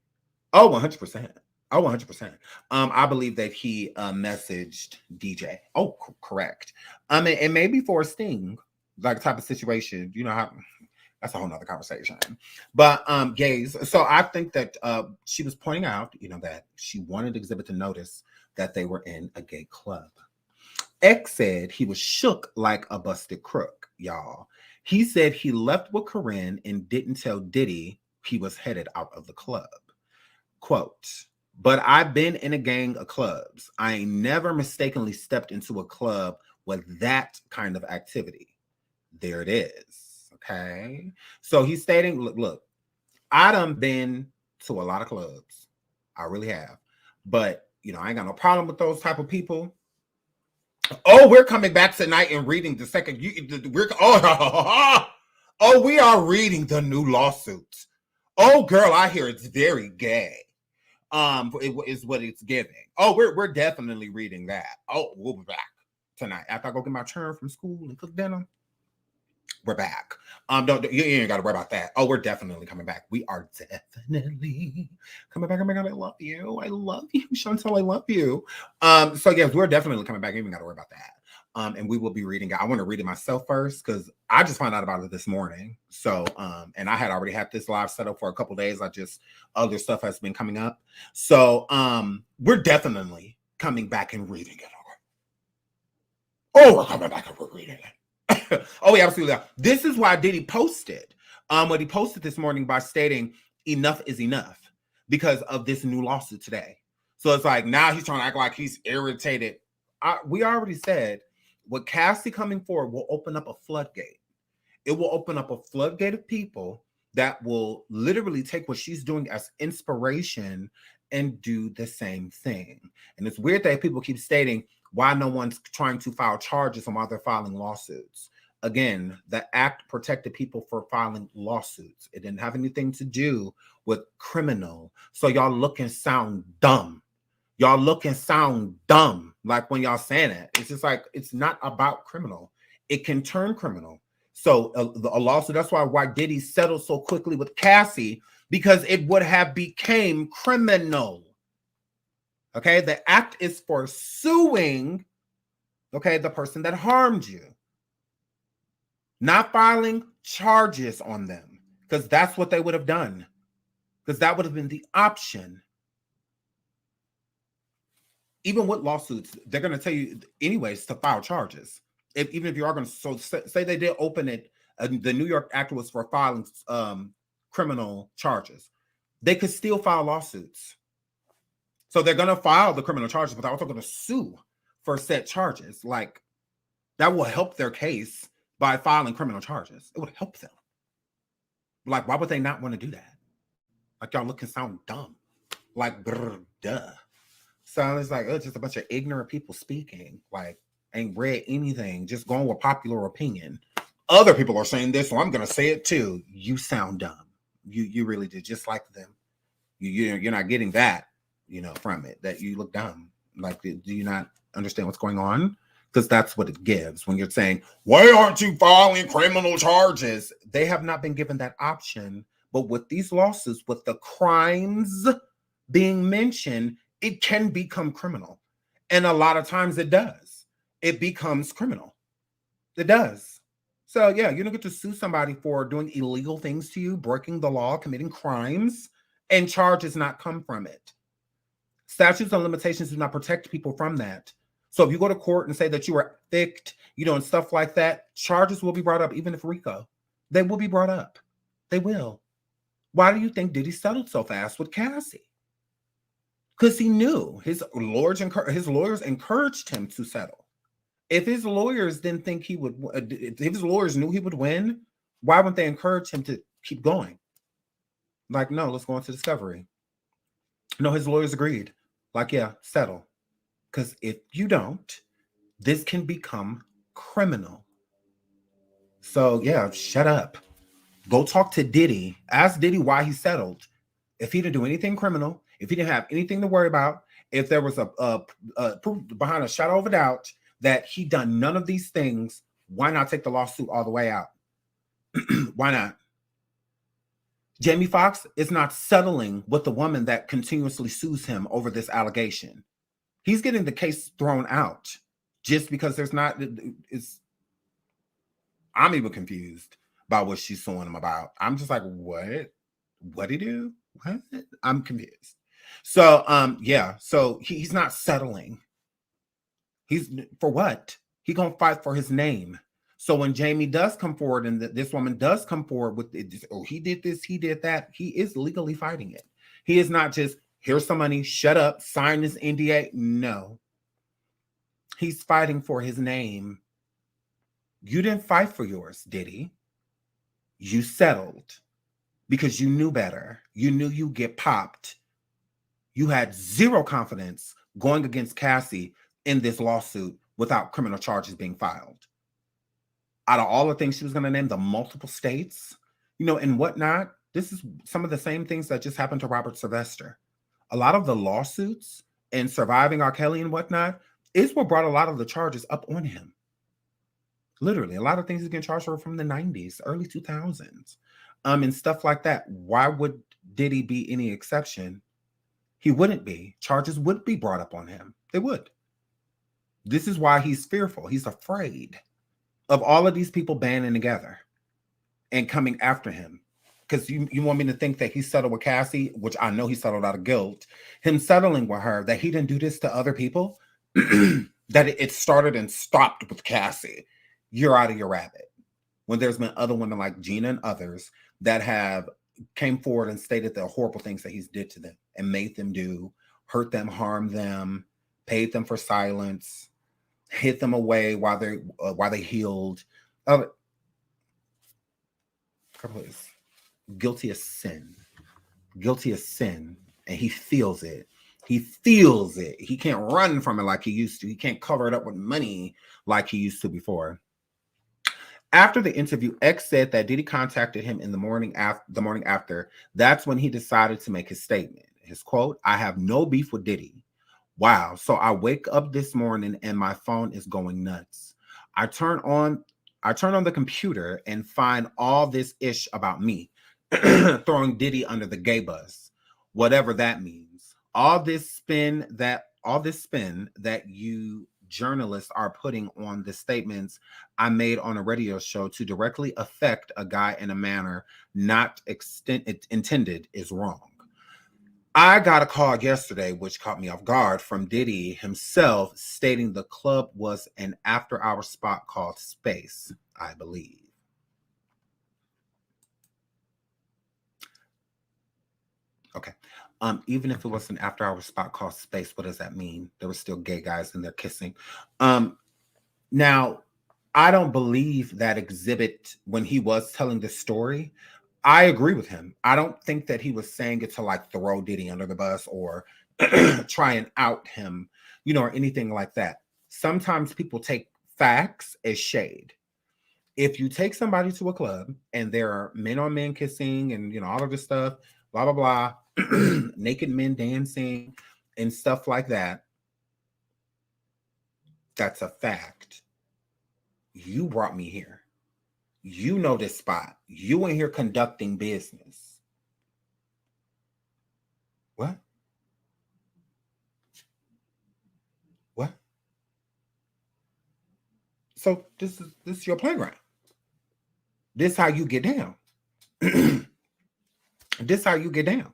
Oh, 100%. Oh, 100%. I believe that he messaged DJ. Oh, correct. And maybe for a sting, like type of situation, you know how that's a whole nother conversation. But gays. So I think that she was pointing out, you know, that she wanted Xzibit to notice that they were in a gay club. X said he was shook like a busted crook, y'all. He said he left with Corinne and didn't tell Diddy he was headed out of the club. Quote, but I've been in a gang of clubs. I ain't never mistakenly stepped into a club with that kind of activity. There it is. Okay. So he's stating, look, I done been to a lot of clubs. I really have. But, you know, I ain't got no problem with those type of people. Oh, we're coming back tonight and reading the second. We are reading the new lawsuits. Oh, girl, I hear it's very gay. It is what it's giving. Oh, we're definitely reading that. Oh, we'll be back tonight after I go get my turn from school and cook dinner. We're back. You ain't got to worry about that. Oh, we're definitely coming back. We are definitely coming back. Oh my God, I love you. I love you, Chantel. I love you. So yes, we're definitely coming back. You ain't got to worry about that. And we will be reading it. I want to read it myself first because I just found out about it this morning. So, and I had already had this live set up for a couple days. Other stuff has been coming up. So, we're definitely coming back and reading it. Oh, we're coming back and we're reading it. Oh, yeah, absolutely. This is why Diddy posted what he posted this morning by stating enough is enough because of this new lawsuit today. So it's like now he's trying to act like he's irritated. We already said what Cassie coming forward will open up a floodgate. It will open up a floodgate of people that will literally take what she's doing as inspiration and do the same thing. And it's weird that people keep stating why no one's trying to file charges and why they're filing lawsuits. Again, the act protected people for filing lawsuits. It didn't have anything to do with criminal. So y'all look and sound dumb. Y'all look and sound dumb. Like when y'all saying it, it's just like, it's not about criminal. It can turn criminal. So a lawsuit, that's why Diddy settled so quickly with Cassie, because it would have became criminal. Okay, the act is for suing, okay, the person that harmed you. Not filing charges on them, because that's what they would have done. Because that would have been the option. Even with lawsuits, they're going to tell you anyways to file charges. Even if you are going to, so say they did open it, the New York Act was for filing criminal charges. They could still file lawsuits. So they're going to file the criminal charges, but they're also going to sue for said charges. Like, that will help their case by filing criminal charges. It would help them. Like, why would they not want to do that? Like, y'all look and sound dumb. Like, duh. So it's like, just a bunch of ignorant people speaking. Like, ain't read anything, just going with popular opinion. Other people are saying this, so I'm going to say it too. You sound dumb. You really did, just like them. You're not getting that, you know, from it, that you look dumb. Like, do you not understand what's going on? Because that's what it gives when you're saying, why aren't you filing criminal charges? They have not been given that option. But with these lawsuits, with the crimes being mentioned, it can become criminal. And a lot of times it does. It becomes criminal. It does. So yeah, you don't get to sue somebody for doing illegal things to you, breaking the law, committing crimes, and charges not come from it. Statutes of limitations do not protect people from that. So if you go to court and say that you were thicked, and stuff like that, charges will be brought up, even if RICO. They will be brought up. They will. Why do you think Diddy settled so fast with Cassie? Because he knew his lawyers encouraged him to settle. If his lawyers didn't think he would, if his lawyers knew he would win, why wouldn't they encourage him to keep going? Like, no, let's go into discovery. No, his lawyers agreed. Like, yeah, settle. Because if you don't, this can become criminal. So yeah, shut up. Go talk to Diddy. Ask Diddy why he settled. If he didn't do anything criminal, if he didn't have anything to worry about, if there was a proof behind a shadow of a doubt that he done none of these things, why not take the lawsuit all the way out? Why not? Jamie Foxx is not settling with the woman that continuously sues him over this allegation. He's getting the case thrown out just because there's not. I'm even confused about what she's suing him about. I'm just like, what? What'd he do? What? I'm confused. So, yeah. So he's not settling. He's for what? He gonna fight for his name. So when Jamie does come forward and this woman does come forward with it, oh, he did this, he did that, he is legally fighting it. He is not just, here's some money, shut up, sign this NDA. No. He's fighting for his name. You didn't fight for yours, Diddy. You settled because you knew better. You knew you'd get popped. You had zero confidence going against Cassie in this lawsuit without criminal charges being filed. Out of all the things she was going to name, the multiple states, and whatnot, this is some of the same things that just happened to Robert Sylvester. A lot of the lawsuits and surviving R. Kelly and whatnot is what brought a lot of the charges up on him. Literally, a lot of things he's getting charged for from the 90s, early 2000s, and stuff like that. Why would Diddy be any exception? He wouldn't be. Charges would be brought up on him. They would. This is why he's fearful. He's afraid of all of these people banding together and coming after him. Because you want me to think that he settled with Cassie, which I know he settled out of guilt, him settling with her, that he didn't do this to other people, that it started and stopped with Cassie. You're out of your rabbit. When there's been other women like Gina and others that have came forward and stated the horrible things that he's did to them and made them do, hurt them, harmed them, paid them for silence, hid them away while they healed. Guilty of sin, and he feels it. He feels it. He can't run from it like he used to. He can't cover it up with money like he used to before. After the interview, X said that Diddy contacted him in the morning after. That's when he decided to make his statement. His quote, "I have no beef with Diddy. Wow. So I wake up this morning and my phone is going nuts. I turn on the computer and find all this ish about me, throwing Diddy under the gay bus, whatever that means. All this spin that you journalists are putting on the statements I made on a radio show to directly affect a guy in a manner not intended is wrong. I got a call yesterday, which caught me off guard, from Diddy himself stating the club was an after-hour spot called Space, I believe. Okay. Even if it was an after-hour spot called Space, what does that mean? There were still gay guys in there kissing. Now, I don't believe that Xzibit, when he was telling this story, I agree with him. I don't think that he was saying it to like throw Diddy under the bus or try and out him, or anything like that. Sometimes people take facts as shade. If you take somebody to a club and there are men on men kissing and, all of this stuff, blah, blah, blah, naked men dancing and stuff like that, that's a fact. You brought me here. You know this spot. You in here conducting business. What? What? So this is your playground. This how you get down. This how you get down.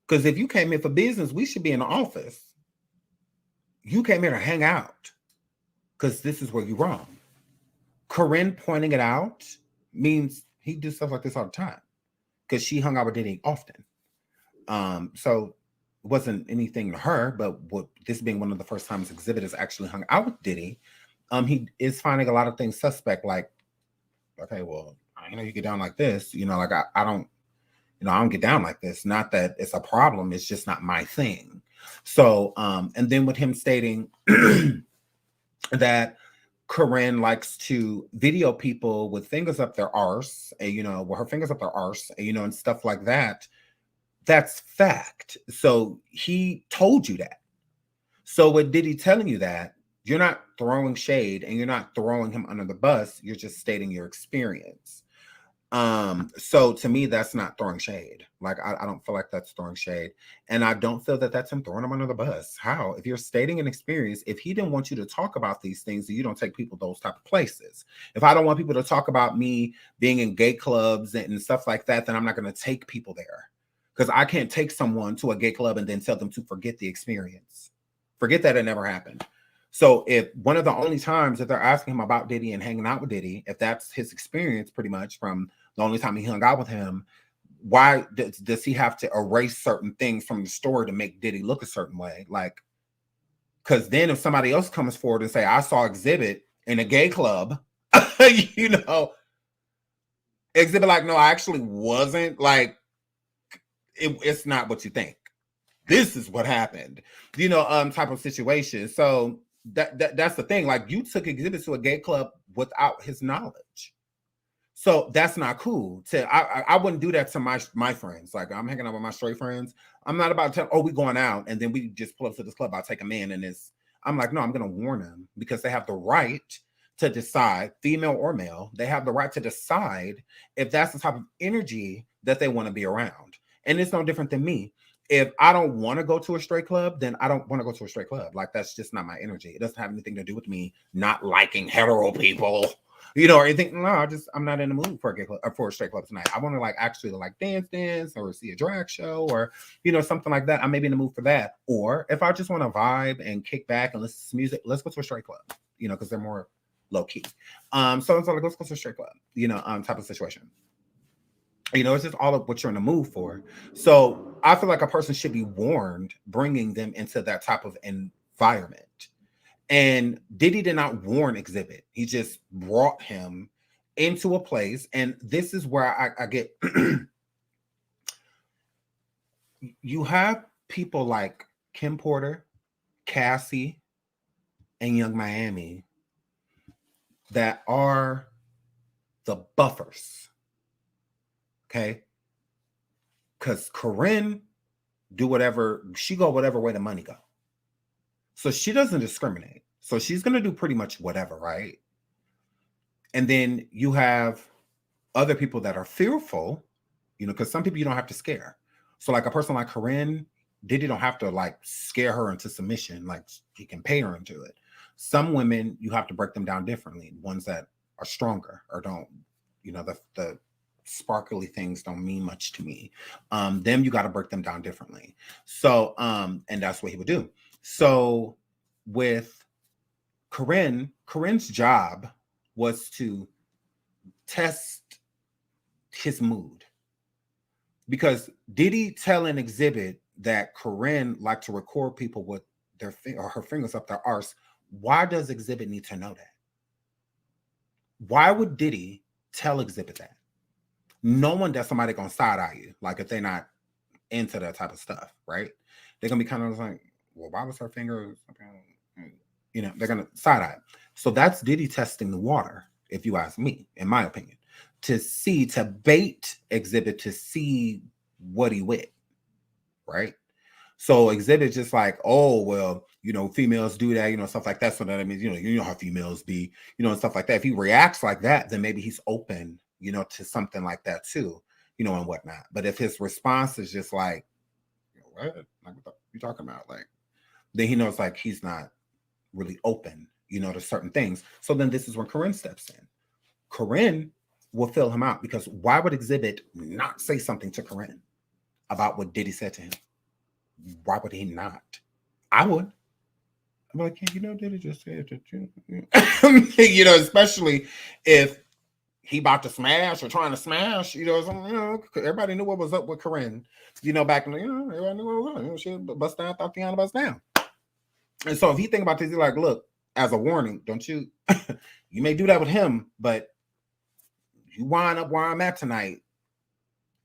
Because if you came in for business, we should be in the office. You came here to hang out because this is where you're wrong. Corinne pointing it out means he do stuff like this all the time because she hung out with Diddy often. So it wasn't anything to her, but what this being one of the first times Xzibit has actually hung out with Diddy, he is finding a lot of things suspect. Like, okay, well, you get down like this, like I don't, I don't get down like this. Not that it's a problem, it's just not my thing. So, and then with him stating that Corinne likes to video people with fingers up their arse, and, with her fingers up their arse, and, and stuff like that. That's fact. So he told you that. So with Diddy telling you that, you're not throwing shade and you're not throwing him under the bus. You're just stating your experience. So to me, that's not throwing shade. Like, I don't feel like that's throwing shade. And I don't feel that that's him throwing him under the bus. How? If you're stating an experience, if he didn't want you to talk about these things, then you don't take people those type of places. If I don't want people to talk about me being in gay clubs and stuff like that, then I'm not going to take people there. Because I can't take someone to a gay club and then tell them to forget the experience. Forget that it never happened. So if one of the only times that they're asking him about Diddy and hanging out with Diddy, if that's his experience pretty much from the only time he hung out with him, why does he have to erase certain things from the story to make Diddy look a certain way? Like, because then if somebody else comes forward and say, I saw Xzibit in a gay club, Xzibit like, no, I actually wasn't. Like, it's not what you think. This is what happened, type of situation. So that's the thing. Like, you took Xzibit to a gay club without his knowledge. So that's not cool. I wouldn't do that to my friends. Like, I'm hanging out with my straight friends. I'm not about to tell, we going out, and then we just pull up to this club. I'll take them in, and I'm like, no, I'm going to warn them because they have the right to decide, female or male, they have the right to decide if that's the type of energy that they want to be around. And it's no different than me. If I don't want to go to a straight club, then I don't want to go to a straight club. Like, that's just not my energy. It doesn't have anything to do with me not liking hetero people, or anything. No, I'm not in the mood for a gay club or for a straight club tonight. I want to actually dance or see a drag show or, something like that. I may be in the mood for that. Or if I just want to vibe and kick back and listen to music, let's go to a straight club, because they're more low key. So it's like, let's go to a straight club, type of situation. It's just all of what you're in the mood for. So I feel like a person should be warned bringing them into that type of environment. And Diddy did not warn Xzibit. He just brought him into a place. And this is where I get, you have people like Kim Porter, Cassie, and Young Miami that are the buffers. Okay, because Corinne do whatever, she go whatever way the money go. So she doesn't discriminate. So she's going to do pretty much whatever, right? And then you have other people that are fearful, because some people you don't have to scare. So like a person like Corinne, Diddy don't have to scare her into submission. Like, he can pay her into it. Some women, you have to break them down differently. Ones that are stronger or don't, the sparkly things don't mean much to me. Them, you got to break them down differently. So, and that's what he would do. So with Corinne's job was to test his mood, because Diddy telling Xzibit that Corinne liked to record people with her fingers up their arse. Why does Xzibit need to know that? Why would Diddy tell Xzibit that? Knowing that somebody gonna side eye you, like if they're not into that type of stuff, right? They're gonna be kind of like, well, why was her finger? They're gonna side eye. So that's Diddy testing the water, if you ask me, in my opinion, to bait Xzibit to see what he with, right? So Xzibit just like, oh, well, females do that, stuff like that. So that means, you know how females be, and stuff like that. If he reacts like that, then maybe he's open, to something like that too, and whatnot. But if his response is just like, what? Like, what are you talking about? Like, then he knows like he's not really open you know, to certain things. So then this is when Corinne steps in. Corinne will fill him out, because why would Xzibit not say something to Corinne about what Diddy said to him? Why would he not? I would. I'm like, yeah, you know, Diddy just said that you know, especially if he about to smash or trying to smash, you know, everybody knew what was up with Corinne, you know, back in the, you know, everybody knew what was up. You know, she bust down, thought Tiana bust down. And so if he think about this, he's like, look, as a warning, don't you, you may do that with him, but you wind up where I'm at tonight,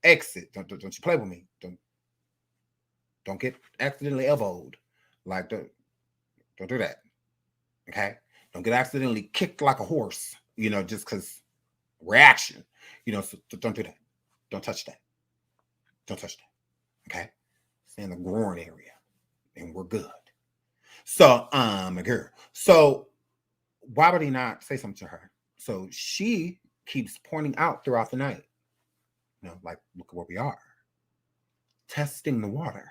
exit. Don't you play with me. Don't get accidentally elbowed. Like, don't do that. Okay? Don't get accidentally kicked like a horse, you know, just because reaction. You know, so don't do that. Don't touch that. Don't touch that. Okay? Stay in the groin area. And we're good. So, girl. So why would he not say something to her? So she keeps pointing out throughout the night, you know, like, look at where we are. Testing the water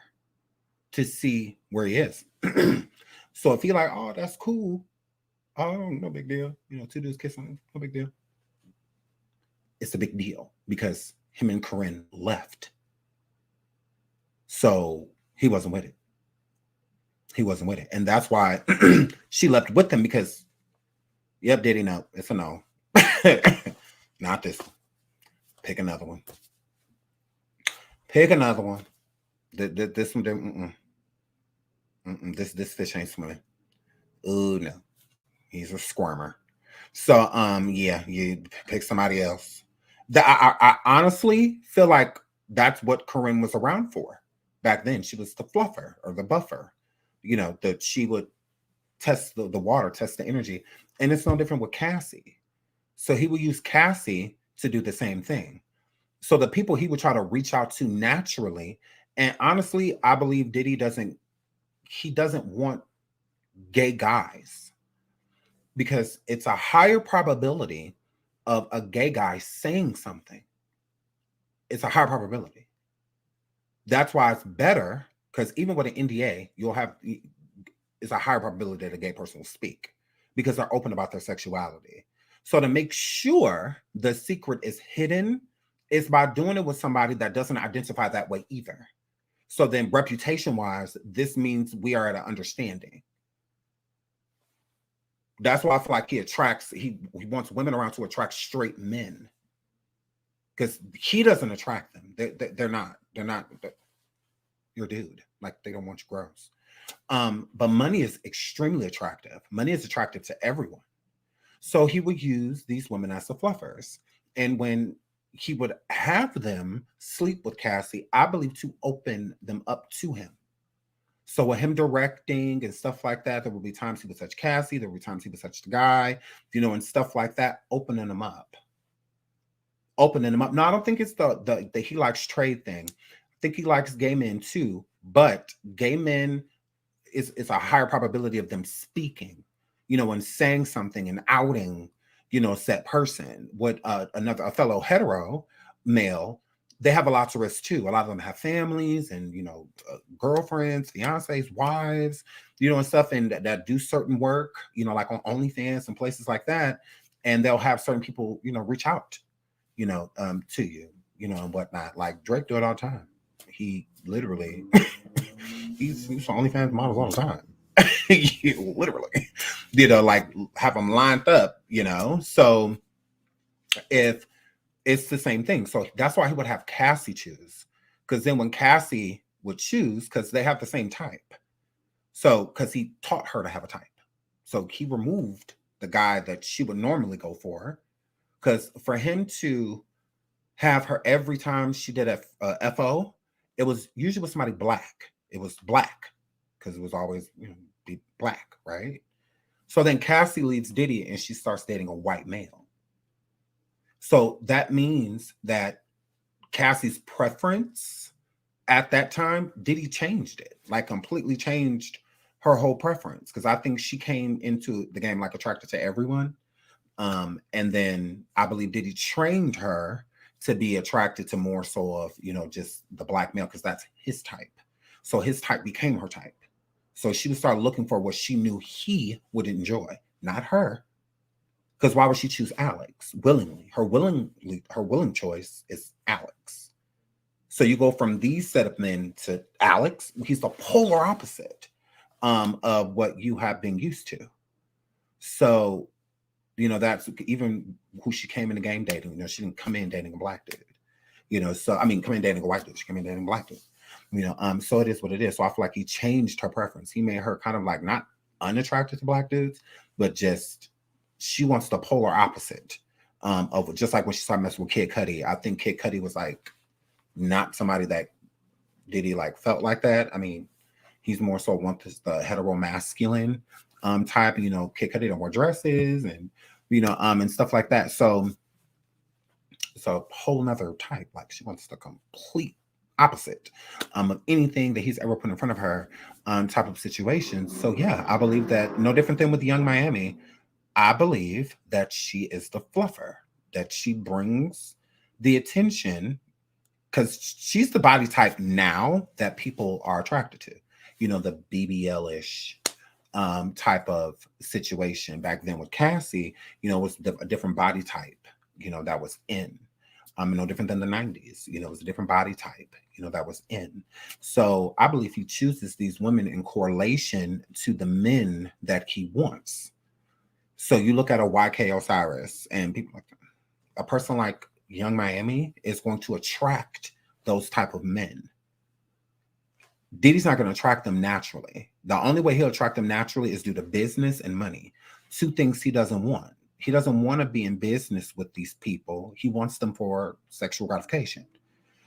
to see where he is. So if he like, oh, that's cool. Oh, no big deal. You know, two dudes kissing, no big deal. It's a big deal because him and Corinne left. So he wasn't with it. He wasn't with it. And that's why she left with him, because, yep, Diddy, no, it's a no. Not this one. Pick another one. Pick another one. This one, this fish ain't swimming. Oh no, he's a squirmer. So yeah, you pick somebody else. I honestly feel like that's what Corinne was around for back then. She was the fluffer or the buffer, you know, that she would test the water, test the energy, and it's no different with Cassie. So he would use Cassie to do the same thing. So the people he would try to reach out to naturally, and honestly, I believe Diddy doesn't want gay guys, because it's a higher probability of a gay guy saying something. It's a higher probability. That's why it's better, because even with an NDA, it's a higher probability that a gay person will speak, because they're open about their sexuality. So to make sure the secret is hidden is by doing it with somebody that doesn't identify that way either. So then reputation-wise, this means we are at an understanding. That's why I feel like he wants women around to attract straight men, because he doesn't attract them. They're not your dude. Like, they don't want you gross. But money is extremely attractive. Money is attractive to everyone. So he would use these women as the fluffers. And when he would have them sleep with Cassie, I believe, to open them up to him. So with him directing and stuff like that, there would be times he would touch Cassie, there would be times he would touch the guy, you know, and stuff like that, opening them up. Opening them up. Now, I don't think it's the he likes trade thing. I think he likes gay men too, but gay men is a higher probability of them speaking, you know, and saying something and outing, you know, said person. With a fellow hetero male, they have a lot to risk too. A lot of them have families and, you know, girlfriends, fiancés, wives, you know, and stuff, and that do certain work, you know, like on OnlyFans and places like that. And they'll have certain people, you know, reach out, you know, to you, you know, and whatnot. Like Drake do it all the time. He literally, he's OnlyFans models all the time. Literally, you know, like have them lined up, you know. So if it's the same thing, so that's why he would have Cassie choose, because then when Cassie would choose, because they have the same type, so because he taught her to have a type, so he removed the guy that she would normally go for, because for him to have her every time she did a FO, it was usually with somebody black. It was black, because it was always, you know, be black, right? So then Cassie leaves Diddy and she starts dating a white male. So that means that Cassie's preference at that time, Diddy changed it, like completely changed her whole preference, because I think she came into the game like attracted to everyone. And then I believe Diddy trained her to be attracted to more so of, you know, just the black male, because that's his type. So his type became her type. So she would start looking for what she knew he would enjoy. not her. Because why would she choose Alex willingly? Her willing choice is Alex. So you go from these set of men to Alex. He's the polar opposite of what you have been used to. So, that's even who she came in the game dating. She didn't come in dating a black dude. So I mean, come in dating a white dude. She came in dating a black dude. So it is what it is. So I feel like he changed her preference. He made her kind of like not unattracted to black dudes, but just she wants the polar opposite of just like when she started messing with Kid Cudi. I think Kid Cudi was like not somebody that Diddy like felt like that. I mean, he's more so wants the hetero masculine type. Kid Cudi don't wear dresses and and stuff like that. So it's a whole nother type. Like she wants the complete opposite of anything that he's ever put in front of her type of situation. So yeah, I believe that no different than with Young Miami. I believe that she is the fluffer, that she brings the attention because she's the body type now that people are attracted to. The BBL-ish type of situation. Back then with Cassie, was a different body type, that was in. No different than the 90s. It was a different body type, that was in. So I believe he chooses these women in correlation to the men that he wants. So you look at a YK Osiris and people like a person like Young Miami is going to attract those type of men. Diddy's not going to attract them naturally. The only way he'll attract them naturally is due to business and money. Two things he doesn't want. He doesn't want to be in business with these people. He wants them for sexual gratification.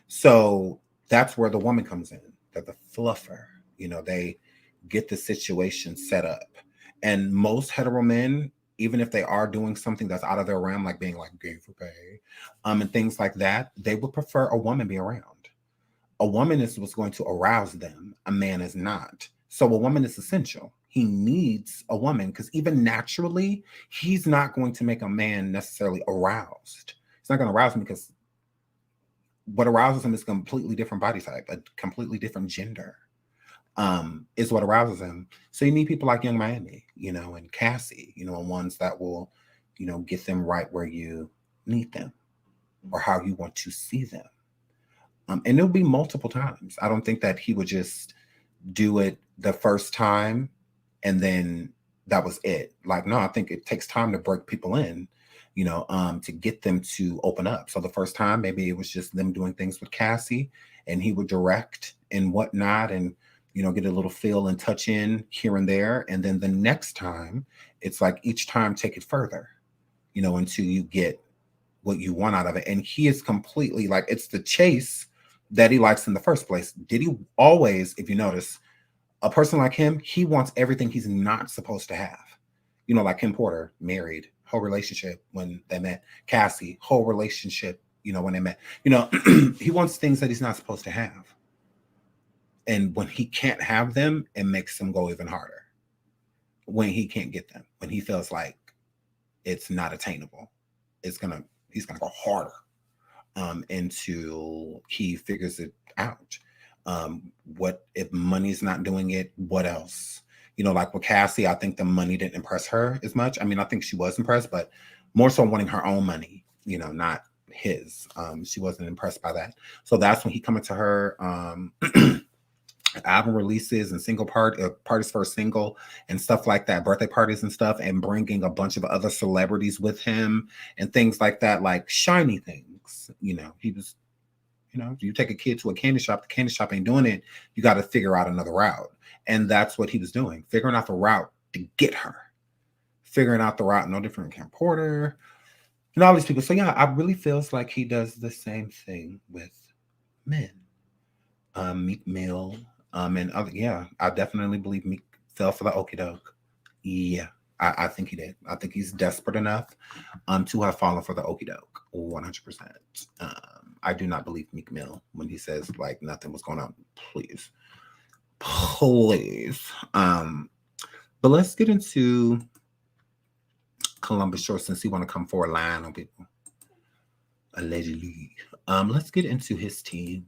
So that's where the woman comes in. They're the fluffer. They get the situation set up. And most hetero men, even if they are doing something that's out of their realm, like being like gay for pay, and things like that, they would prefer a woman be around. A woman is what's going to arouse them. A man is not. So a woman is essential. He needs a woman because even naturally, he's not going to make a man necessarily aroused. He's not going to arouse him because what arouses him is a completely different body type, a completely different gender. Is what arouses him. So you need people like Young Miami, and Cassie, and ones that will, get them right where you need them or how you want to see them. And it'll be multiple times. I don't think that he would just do it the first time and then that was it. Like, no, I think it takes time to break people in, to get them to open up. So the first time, maybe it was just them doing things with Cassie and he would direct and whatnot and, get a little feel and touch in here and there. And then the next time, it's like each time take it further, until you get what you want out of it. And he is completely like, it's the chase that he likes in the first place. Did he always, if you notice, a person like him, he wants everything he's not supposed to have. Like Kim Porter, married, whole relationship when they met. Cassie, whole relationship, when they met. He wants things that he's not supposed to have. And when he can't have them, it makes him go even harder. When he can't get them, when he feels like it's not attainable, he's gonna go harder until he figures it out. What if money's not doing it? What else? Like with Cassie, I think the money didn't impress her as much. I mean, I think she was impressed, but more so wanting her own money, not his. She wasn't impressed by that. So that's when he coming to her album releases and single parties for a single and stuff like that, birthday parties and stuff, and bringing a bunch of other celebrities with him and things like that, like shiny things. He was, you take a kid to a candy shop, the candy shop ain't doing it. You got to figure out another route. And that's what he was doing, figuring out the route to get her, figuring out the route, no different than Kim Porter and all these people. So yeah, I really feels like he does the same thing with men. Meek Mill, and other, yeah, I definitely believe Meek fell for the okie doke. Yeah, I think he did. I think he's desperate enough to have fallen for the okie doke 100%. I do not believe Meek Mill when he says like nothing was going on. Please. But let's get into Columbus Short since he want to come for a line on people. Allegedly. Let's get into his team.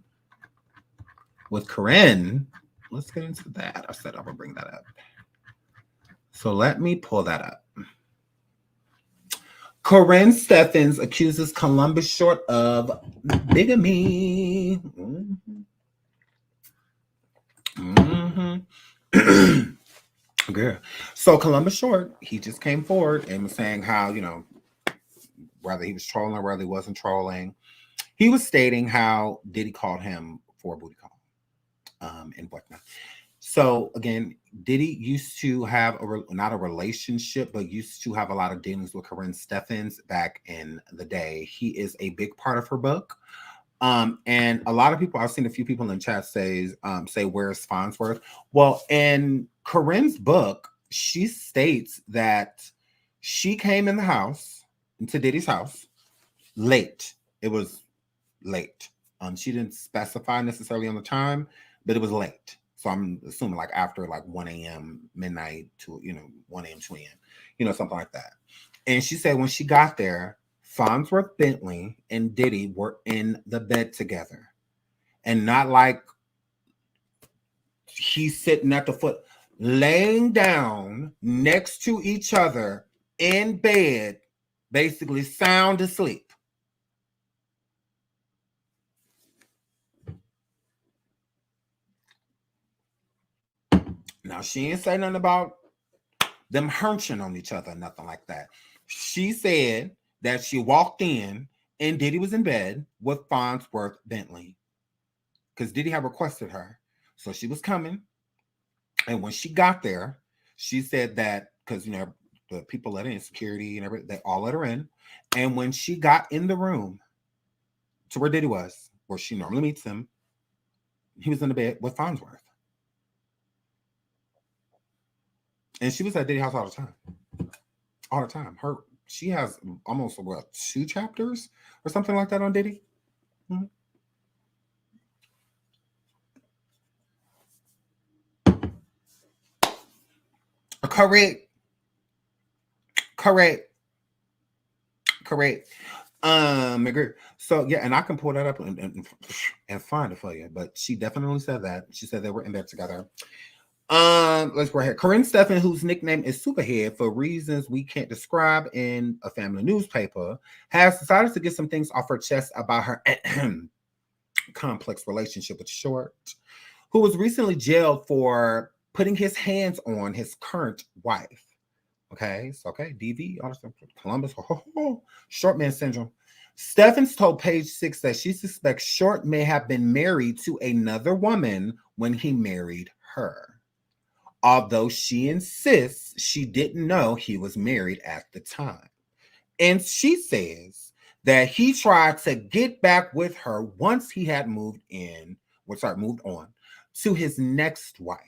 With Corinne, let's get into that. I said I would bring that up. So let me pull that up. Corinne Steffens accuses Columbus Short of bigamy. Girl. So Columbus Short, he just came forward and was saying how, whether he was trolling or whether he wasn't trolling. He was stating how Diddy called him for a booty call and whatnot. So again, Diddy used to have not a relationship, but used to have a lot of dealings with Corinne Steffens back in the day. He is a big part of her book. And a lot of people, I've seen a few people in chat say, where's Farnsworth? Well, in Corinne's book, she states that she came in the house, into Diddy's house, late. It was late. She didn't specify necessarily on the time, but it was late. So I'm assuming like after like 1 a.m., midnight to, 1 a.m., 2 a.m., something like that. And she said when she got there, Farnsworth Bentley and Diddy were in the bed together. And not like he's sitting at the foot, laying down next to each other in bed, basically sound asleep. Now, she ain't say nothing about them hunching on each other, nothing like that. She said that she walked in and Diddy was in bed with Farnsworth Bentley because Diddy had requested her. So she was coming. And when she got there, she said that because, the people let in, security and everything, they all let her in. And when she got in the room to where Diddy was, where she normally meets him, he was in the bed with Farnsworth. And she was at Diddy's house all the time. All the time. She has almost 2 chapters or something like that on Diddy. Mm-hmm. Correct. Agree. So yeah, and I can pull that up and find it for you. But she definitely said that. She said they were in bed together. Let's go ahead. Corinne Steffens, whose nickname is Superhead for reasons we can't describe in a family newspaper, has decided to get some things off her chest about her complex relationship with Short, who was recently jailed for putting his hands on his current wife. Okay, so DV, Columbus, short man syndrome. Steffens told Page 6 that she suspects Short may have been married to another woman when he married her, although she insists she didn't know he was married at the time. And she says that he tried to get back with her once he had moved on to his next wife.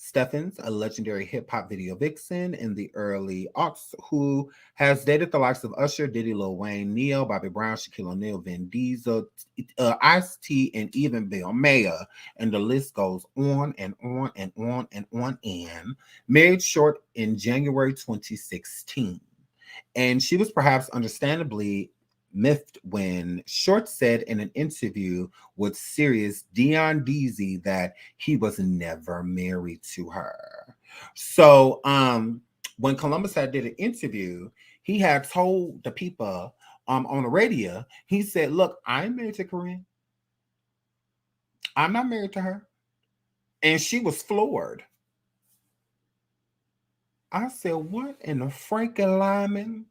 Steffens, a legendary hip-hop video vixen in the early aughts, who has dated the likes of Usher, Diddy, Lil Wayne, Neo, Bobby Brown, Shaquille O'Neal, Vin Diesel, Ice-T, and even Bill Maher, and the list goes on and on and on and on, and married Short in January 2016. And she was perhaps understandably miffed when Short said in an interview with Sirius Dion Deasy that he was never married to her. So when Columbus did an interview, he had told the people on the radio, he said, look, I'm married to Corinne. I'm not married to her. And she was floored. I said, what in the Frankie Lyman?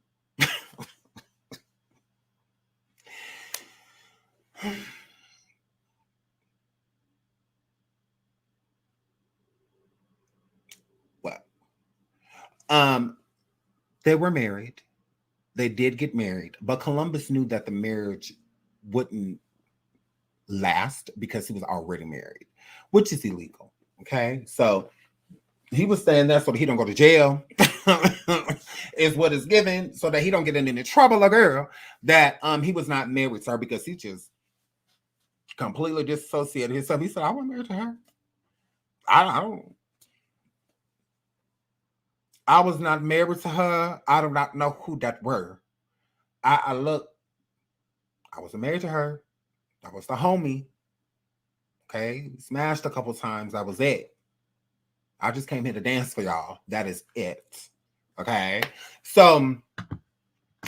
Well, they were married. They did get married, but Columbus knew that the marriage wouldn't last because he was already married, which is illegal. Okay, so he was saying that so that he don't go to jail is what is given, so that he don't get in any trouble. A girl that he was not married to her because he just completely disassociated himself. He said, I wasn't married to her. I was not married to her. I do not know who that were. I wasn't married to her. I was the homie. Okay, smashed a couple times. That was it. I just came here to dance for y'all. That is it. Okay, so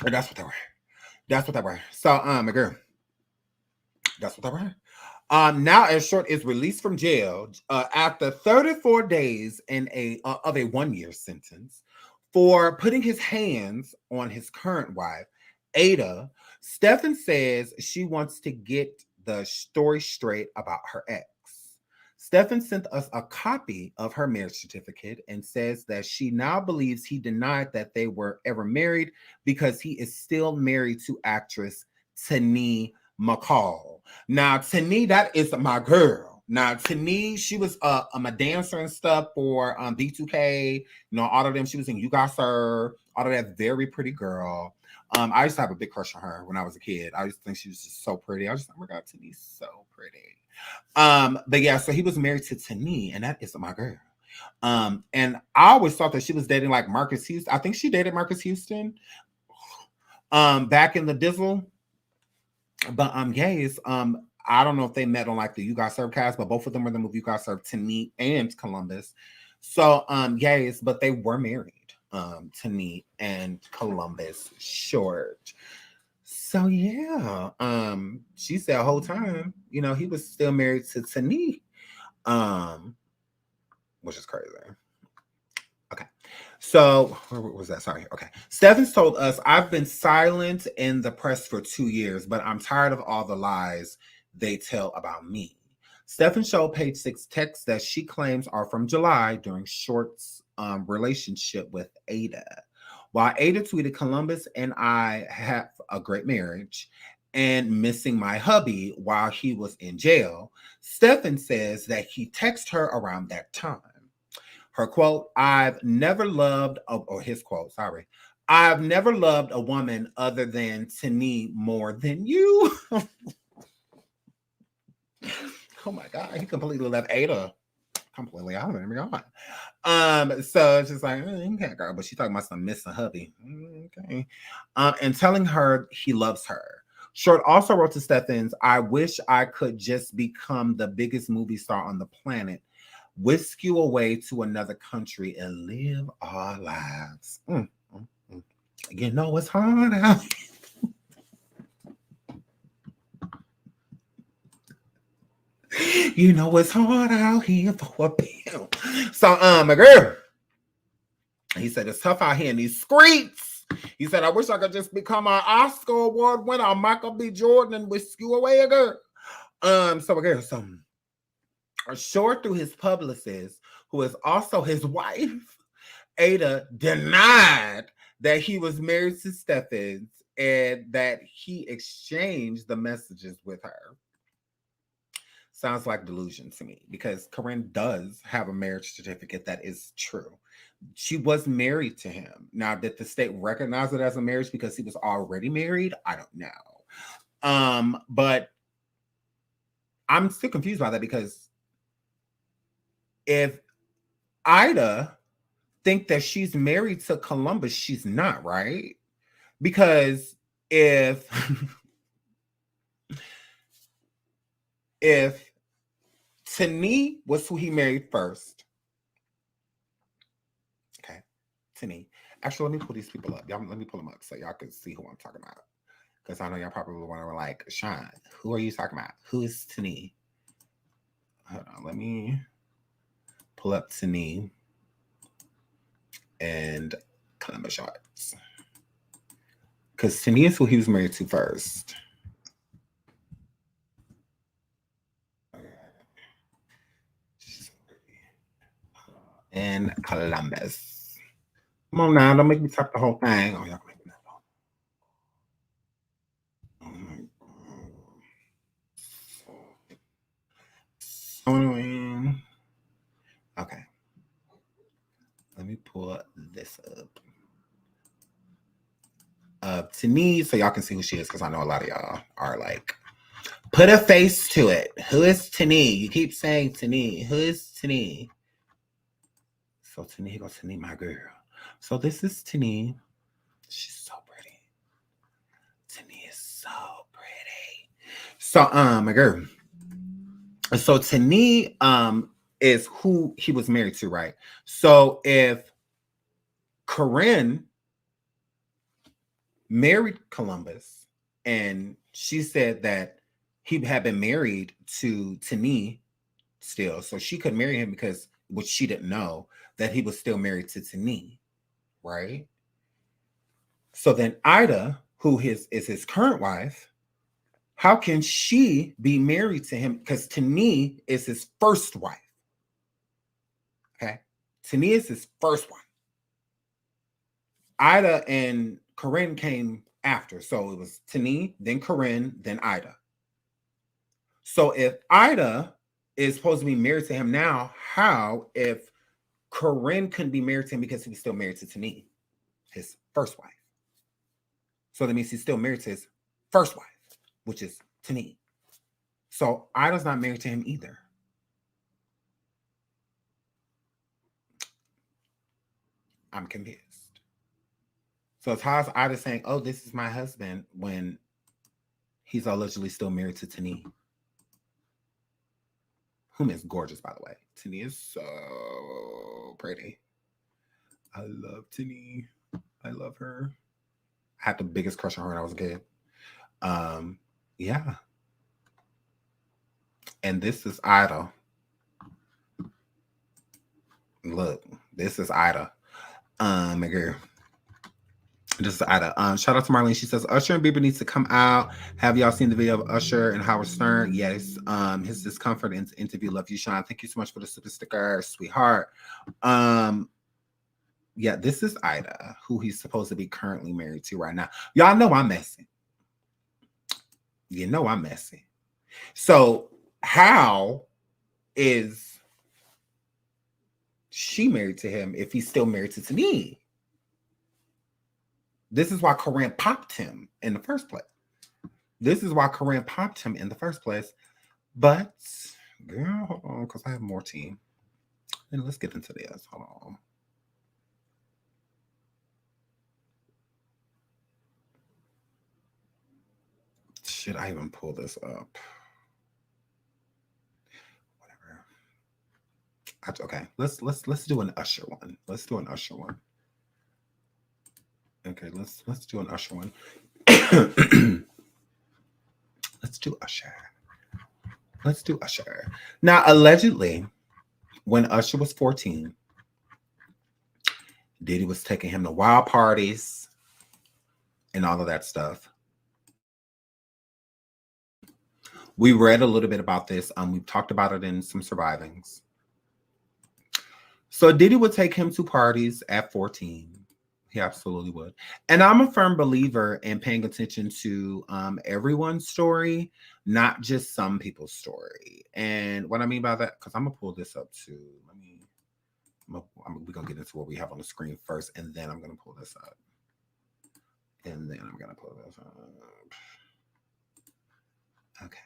That's what they were. That's what they were. So, my girl. That's what they were. Now, as Short is released from jail after 34 days in of a 1-year sentence for putting his hands on his current wife, Ada. Stefan says she wants to get the story straight about her ex. Stefan sent us a copy of her marriage certificate and says that she now believes he denied that they were ever married because he is still married to actress Tani McCall. Now, Tani, that is my girl. Now, Tani, she was a dancer and stuff for B00TY, you know, all of them. She was in You Got Served, all of that. Very pretty girl. I used to have a big crush on her when I was a kid. I used to think she was just so pretty. I was just like, oh my God, Tani's so pretty. But yeah, so he was married to Tani, and that is my girl. And I always thought that she was dating like Marcus Houston. I think she dated Marcus Houston back in the Dizzle. But yes, I don't know if they met on like the You Got Served cast, but both of them were in the movie You Got Served, Tani and Columbus. So yes, but they were married, Tani and Columbus Short. So yeah, she said the whole time, you know, he was still married to Tani, which is crazy. Okay, so where was that? Sorry. Okay, Stephens told us, I've been silent in the press for 2 years, but I'm tired of all the lies they tell about me. Stephens showed Page 6 texts that she claims are from July during Short's relationship with Ada. While Ada tweeted, Columbus and I have a great marriage and missing my hubby while he was in jail, Stephens says that he texted her around that time. Her quote, I've never loved, or his quote, sorry, I've never loved a woman other than Tani more than you. Oh my God, he completely left Ada completely out of it. God. So it's just like, okay, girl, but she's talking about some missing hubby. Okay. And telling her he loves her. Short also wrote to Stephens, I wish I could just become the biggest movie star on the planet, whisk you away to another country and live our lives. You know it's hard out. You know it's hard out here for a bill. So, my girl, he said it's tough out here in these streets. He said, I wish I could just become an Oscar Award winner, or Michael B. Jordan, and whisk you away, girl. So, my girl, so Short, through his publicist, who is also his wife, Ada, denied that he was married to Stephens and that he exchanged the messages with her. Sounds like delusion to me, because Corinne does have a marriage certificate that is true. She was married to him. Now, did the state recognize it as a marriage because he was already married? I don't know. But I'm still confused by that, because if Ida think that she's married to Columbus, she's not, right? Because if Tani was who he married first, okay, Tani. Actually, let me pull these people up. Y'all, let me pull them up so y'all can see who I'm talking about. Because I know y'all probably want to like, Sean, who are you talking about? Who is Tani? Hold on, let me pull up Tani and Columbus Shorts. Because Tani is who he was married to first. And Columbus. Come on now, don't make me talk the whole thing. Oh, y'all make me so annoying. Okay. Let me pull this up. Tani, so y'all can see who she is, because I know a lot of y'all are like, put a face to it. Who is Tani? You keep saying Tani. Who is Tani? So Tani, here goes Tani, my girl. So this is Tani. She's so pretty. Tani is so pretty. So my girl. So Tani is who he was married to, right? So if Corinne married Columbus, and she said that he had been married to Tani still, so she could marry him because, which she didn't know, that he was still married to Tani, right? So then Ida, who is his current wife, how can she be married to him? Because Tani is his first wife. Okay, Tani is his first one. Ida and Corinne came after, so it was Tani, then Corinne, then Ida. So if Ida is supposed to be married to him now, how if Corinne couldn't be married to him because he was still married to Tani, his first wife? So that means he's still married to his first wife, which is Tani. So Ida's not married to him either. I'm confused. So it's how is Ida saying, oh, this is my husband, when he's allegedly still married to Tani, whom is gorgeous, by the way. Tani is so pretty. I love Tani. I love her. I had the biggest crush on her when I was a kid. Yeah. And this is Ida. Look, this is Ida. My girl. This is Ida. Shout out to Marlene. She says Usher and Bieber needs to come out. Have y'all seen the video of Usher and Howard Stern? Yes. His discomfort in the interview. Love you, Sean. Thank you so much for the super sticker, sweetheart. Yeah, this is Ida, who he's supposed to be currently married to right now. Y'all know I'm messy. You know I'm messy. So how is she married to him if he's still married to Tani? This is why Corinne popped him in the first place. This is why Corinne popped him in the first place. But, girl, hold on, because I have more tea. And let's get into this. Hold on. Should I even pull this up? Whatever. Okay, let's do an Usher one. Let's do an Usher one. Okay, let's do an Usher one. Let's do Usher. Let's do Usher. Now, allegedly, when Usher was 14, Diddy was taking him to wild parties and all of that stuff. We read a little bit about this. We've talked about it in some survivings. So Diddy would take him to parties at 14. He absolutely would. And I'm a firm believer in paying attention to everyone's story, not just some people's story. And what I mean by that, because I'm going to pull this up too. We're going to get into what we have on the screen first, and then I'm going to pull this up. And then I'm going to pull this up. Okay.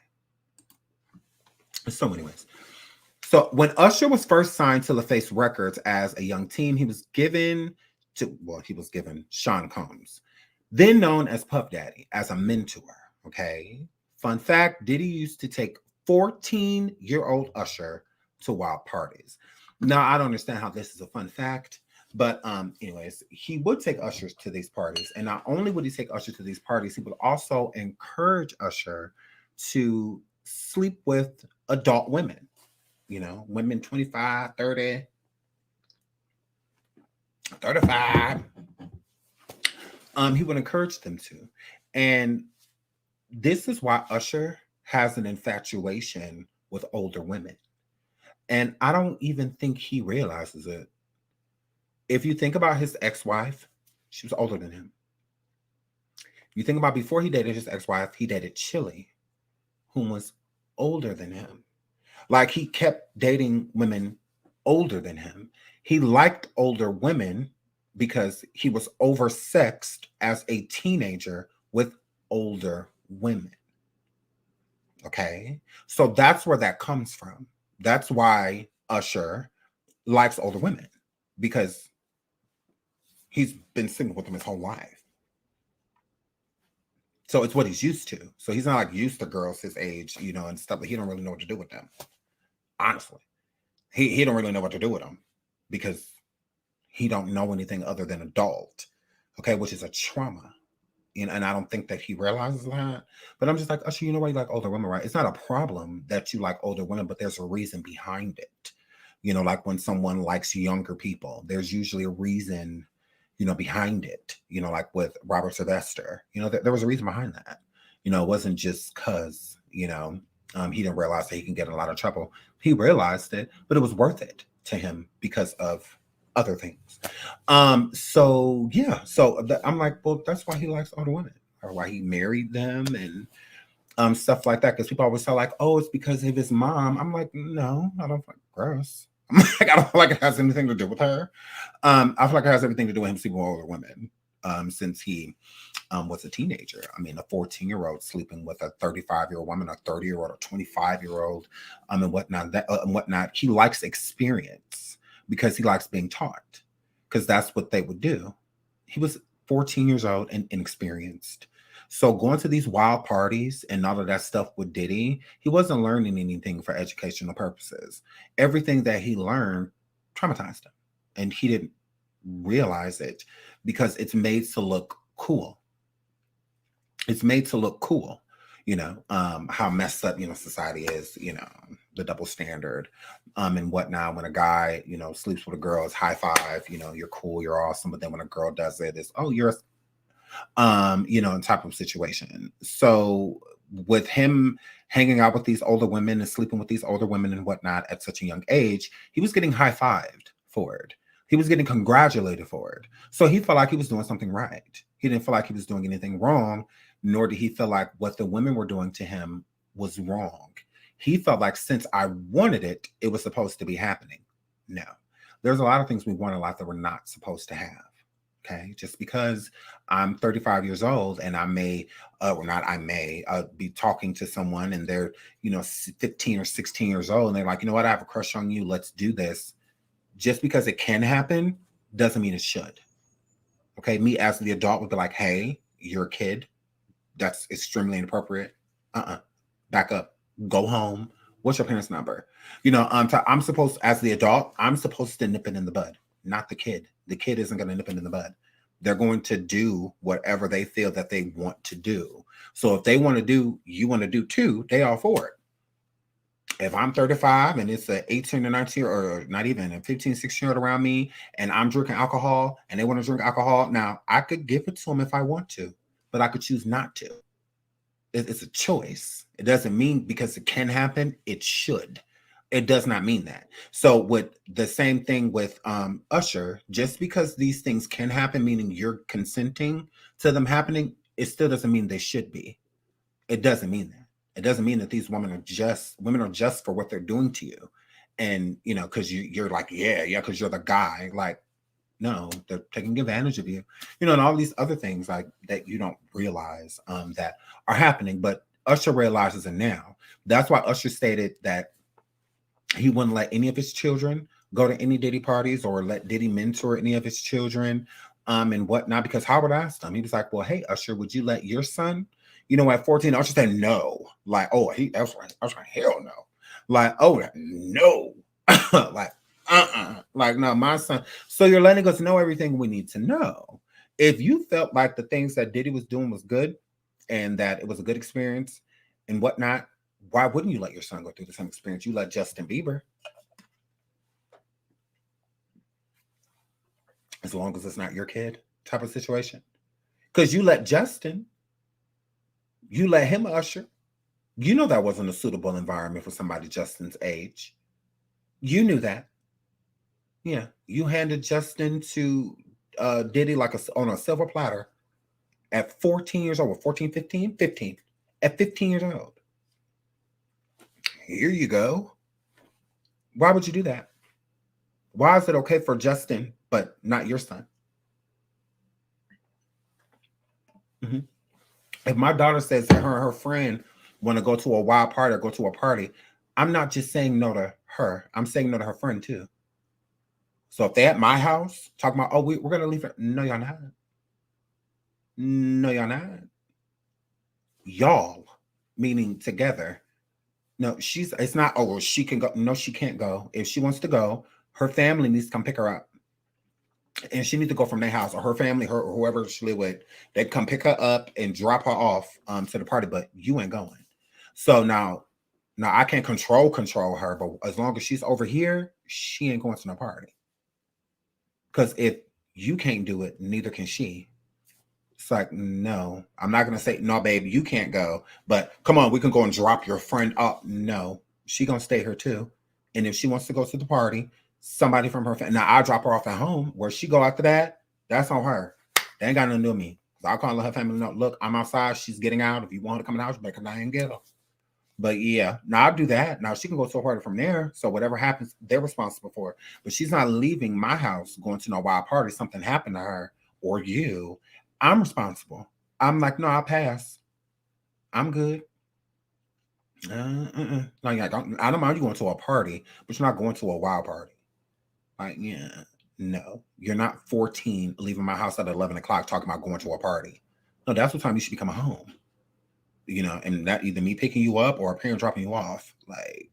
So anyways. So when Usher was first signed to LaFace Records as a young teen, he was given Sean Combs, then known as Puff Daddy, as a mentor. Okay. Fun fact, Diddy used to take 14-year-old Usher to wild parties. Now, I don't understand how this is a fun fact, but anyways, he would take Usher to these parties. And not only would he take Usher to these parties, he would also encourage Usher to sleep with adult women. You know, women 25, 30, 35. He would encourage them to. And this is why Usher has an infatuation with older women. And I don't even think he realizes it. If you think about his ex-wife, she was older than him. You think about before he dated his ex-wife, he dated Chili, whom was older than him. Like, he kept dating women older than him. He liked older women because he was oversexed as a teenager with older women. Okay? So that's where that comes from. That's why Usher likes older women, because he's been single with them his whole life. So it's what he's used to. So he's not like used to girls his age, you know, and stuff, but he don't really know what to do with them. Honestly, he don't really know what to do with them because he don't know anything other than adult, okay, which is a trauma. You know, and I don't think that he realizes that. But I'm just like, Usher, you know why you like older women, right? It's not a problem that you like older women, but there's a reason behind it. You know, like when someone likes younger people, there's usually a reason, you know, behind it. You know, like with Robert Sylvester, you know, there was a reason behind that. You know, it wasn't just because, you know, he didn't realize that he can get in a lot of trouble. He realized it, but it was worth it to him because of other things. So yeah, so I'm like, well, that's why he likes older women, or why he married them, and stuff like that. Because people always say like, oh, it's because of his mom. I'm like, no, I don't feel like gross. I'm like, I don't feel like it has anything to do with her. I feel like it has everything to do with him sleeping with older women. Since he was a teenager. I mean, a 14-year-old sleeping with a 35-year-old woman, a 30-year-old, a 25-year-old, and whatnot. Whatnot. He likes experience because he likes being taught, because that's what they would do. He was 14 years old and inexperienced. So going to these wild parties and all of that stuff with Diddy, he wasn't learning anything for educational purposes. Everything that he learned traumatized him, and he didn't realize it because it's made to look cool. It's made to look cool, you know, how messed up, you know, society is, you know, the double standard, and whatnot. When a guy, you know, sleeps with a girl, it's high five, you know, you're cool, you're awesome. But then when a girl does it, it's, oh, you're, you know, type of situation. So with him hanging out with these older women and sleeping with these older women and whatnot at such a young age, he was getting high fived for it. He was getting congratulated for it. So he felt like he was doing something right. He didn't feel like he was doing anything wrong, nor did he feel like what the women were doing to him was wrong. He felt like since I wanted it, it was supposed to be happening. No, there's a lot of things we want in life that we're not supposed to have. Okay, just because I'm 35 years old and I may, or not, I may be talking to someone and they're, you know, 15 or 16 years old, and they're like, you know what, I have a crush on you, let's do this. Just because it can happen doesn't mean it should. Okay, me as the adult would be like, hey, you're a kid. That's extremely inappropriate. Back up. Go home. What's your parents' number? You know, I'm supposed, as the adult, I'm supposed to nip it in the bud, not the kid. The kid isn't going to nip it in the bud. They're going to do whatever they feel that they want to do. So if they want to do, you want to do too, they all for it. If I'm 35 and it's an 18 or 19 or not even a 15, 16-year-old around me and I'm drinking alcohol and they want to drink alcohol, now I could give it to them if I want to, but I could choose not to. It's a choice. It doesn't mean because it can happen, it should. It does not mean that. So with the same thing with Usher, just because these things can happen, meaning you're consenting to them happening, it still doesn't mean they should be. It doesn't mean that. It doesn't mean that these women are just for what they're doing to you. And, you know, because you're like, yeah, because you're the guy. Like, no, they're taking advantage of you, you know, and all these other things like that you don't realize that are happening. But Usher realizes it now. That's why Usher stated that he wouldn't let any of his children go to any Diddy parties or let Diddy mentor any of his children and whatnot, because Howard asked him, he was like, well, hey, Usher, would you let your son, you know, at 14, Usher said no. Like, oh, I was like, hell no. Like, oh, no. Like, like, no, my son. So you're letting us know everything we need to know. If you felt like the things that Diddy was doing was good and that it was a good experience and whatnot, why wouldn't you let your son go through the same experience you let Justin Bieber? As long as it's not your kid type of situation. Because you let Justin, you let him Usher. You know that wasn't a suitable environment for somebody Justin's age. You knew that. Yeah. You handed Justin to Diddy like on a silver platter at 14 years old, 14, 15? 15. At 15 years old. Here you go. Why would you do that? Why is it okay for Justin, but not your son? Mm-hmm. If my daughter says that her and her friend want to go to a wild party or go to a party, I'm not just saying no to her. I'm saying no to her friend too. So if they're at my house talking about, oh, we're going to leave her. No, y'all not. No, y'all not. Y'all, meaning together. No, it's not, oh, well, she can go. No, she can't go. If she wants to go, her family needs to come pick her up. and she needs to go from their house, or her family, her or whoever she live with, they come pick her up and drop her off to the party, but you ain't going. So now I can't control her, but as long as she's over here, she ain't going to no party. Because if you can't do it, neither can she. It's like, no, I'm not gonna say no, baby, you can't go. But come on, we can go and drop your friend up. No, she gonna stay here too. And if she wants to go to the party, somebody from her family. Now I'll drop her off at home. Where she go after that, that's on her. They ain't got nothing to do with me. I'll call her family. No, look, I'm outside. She's getting out. If you want to come in the house, you better come down and get her. But yeah, now I'll do that. Now she can go to a party from there. So whatever happens, they're responsible for it. But she's not leaving my house, going to no wild party. Something happened to her or you. I'm responsible. I'm like, no, I'll pass. I'm good. No, yeah, I don't mind you going to a party, but you're not going to a wild party. Like, yeah, no. You're not 14 leaving my house at 11 o'clock talking about going to a party. No, that's what time you should be coming home. You know, and that either me picking you up or a parent dropping you off. Like,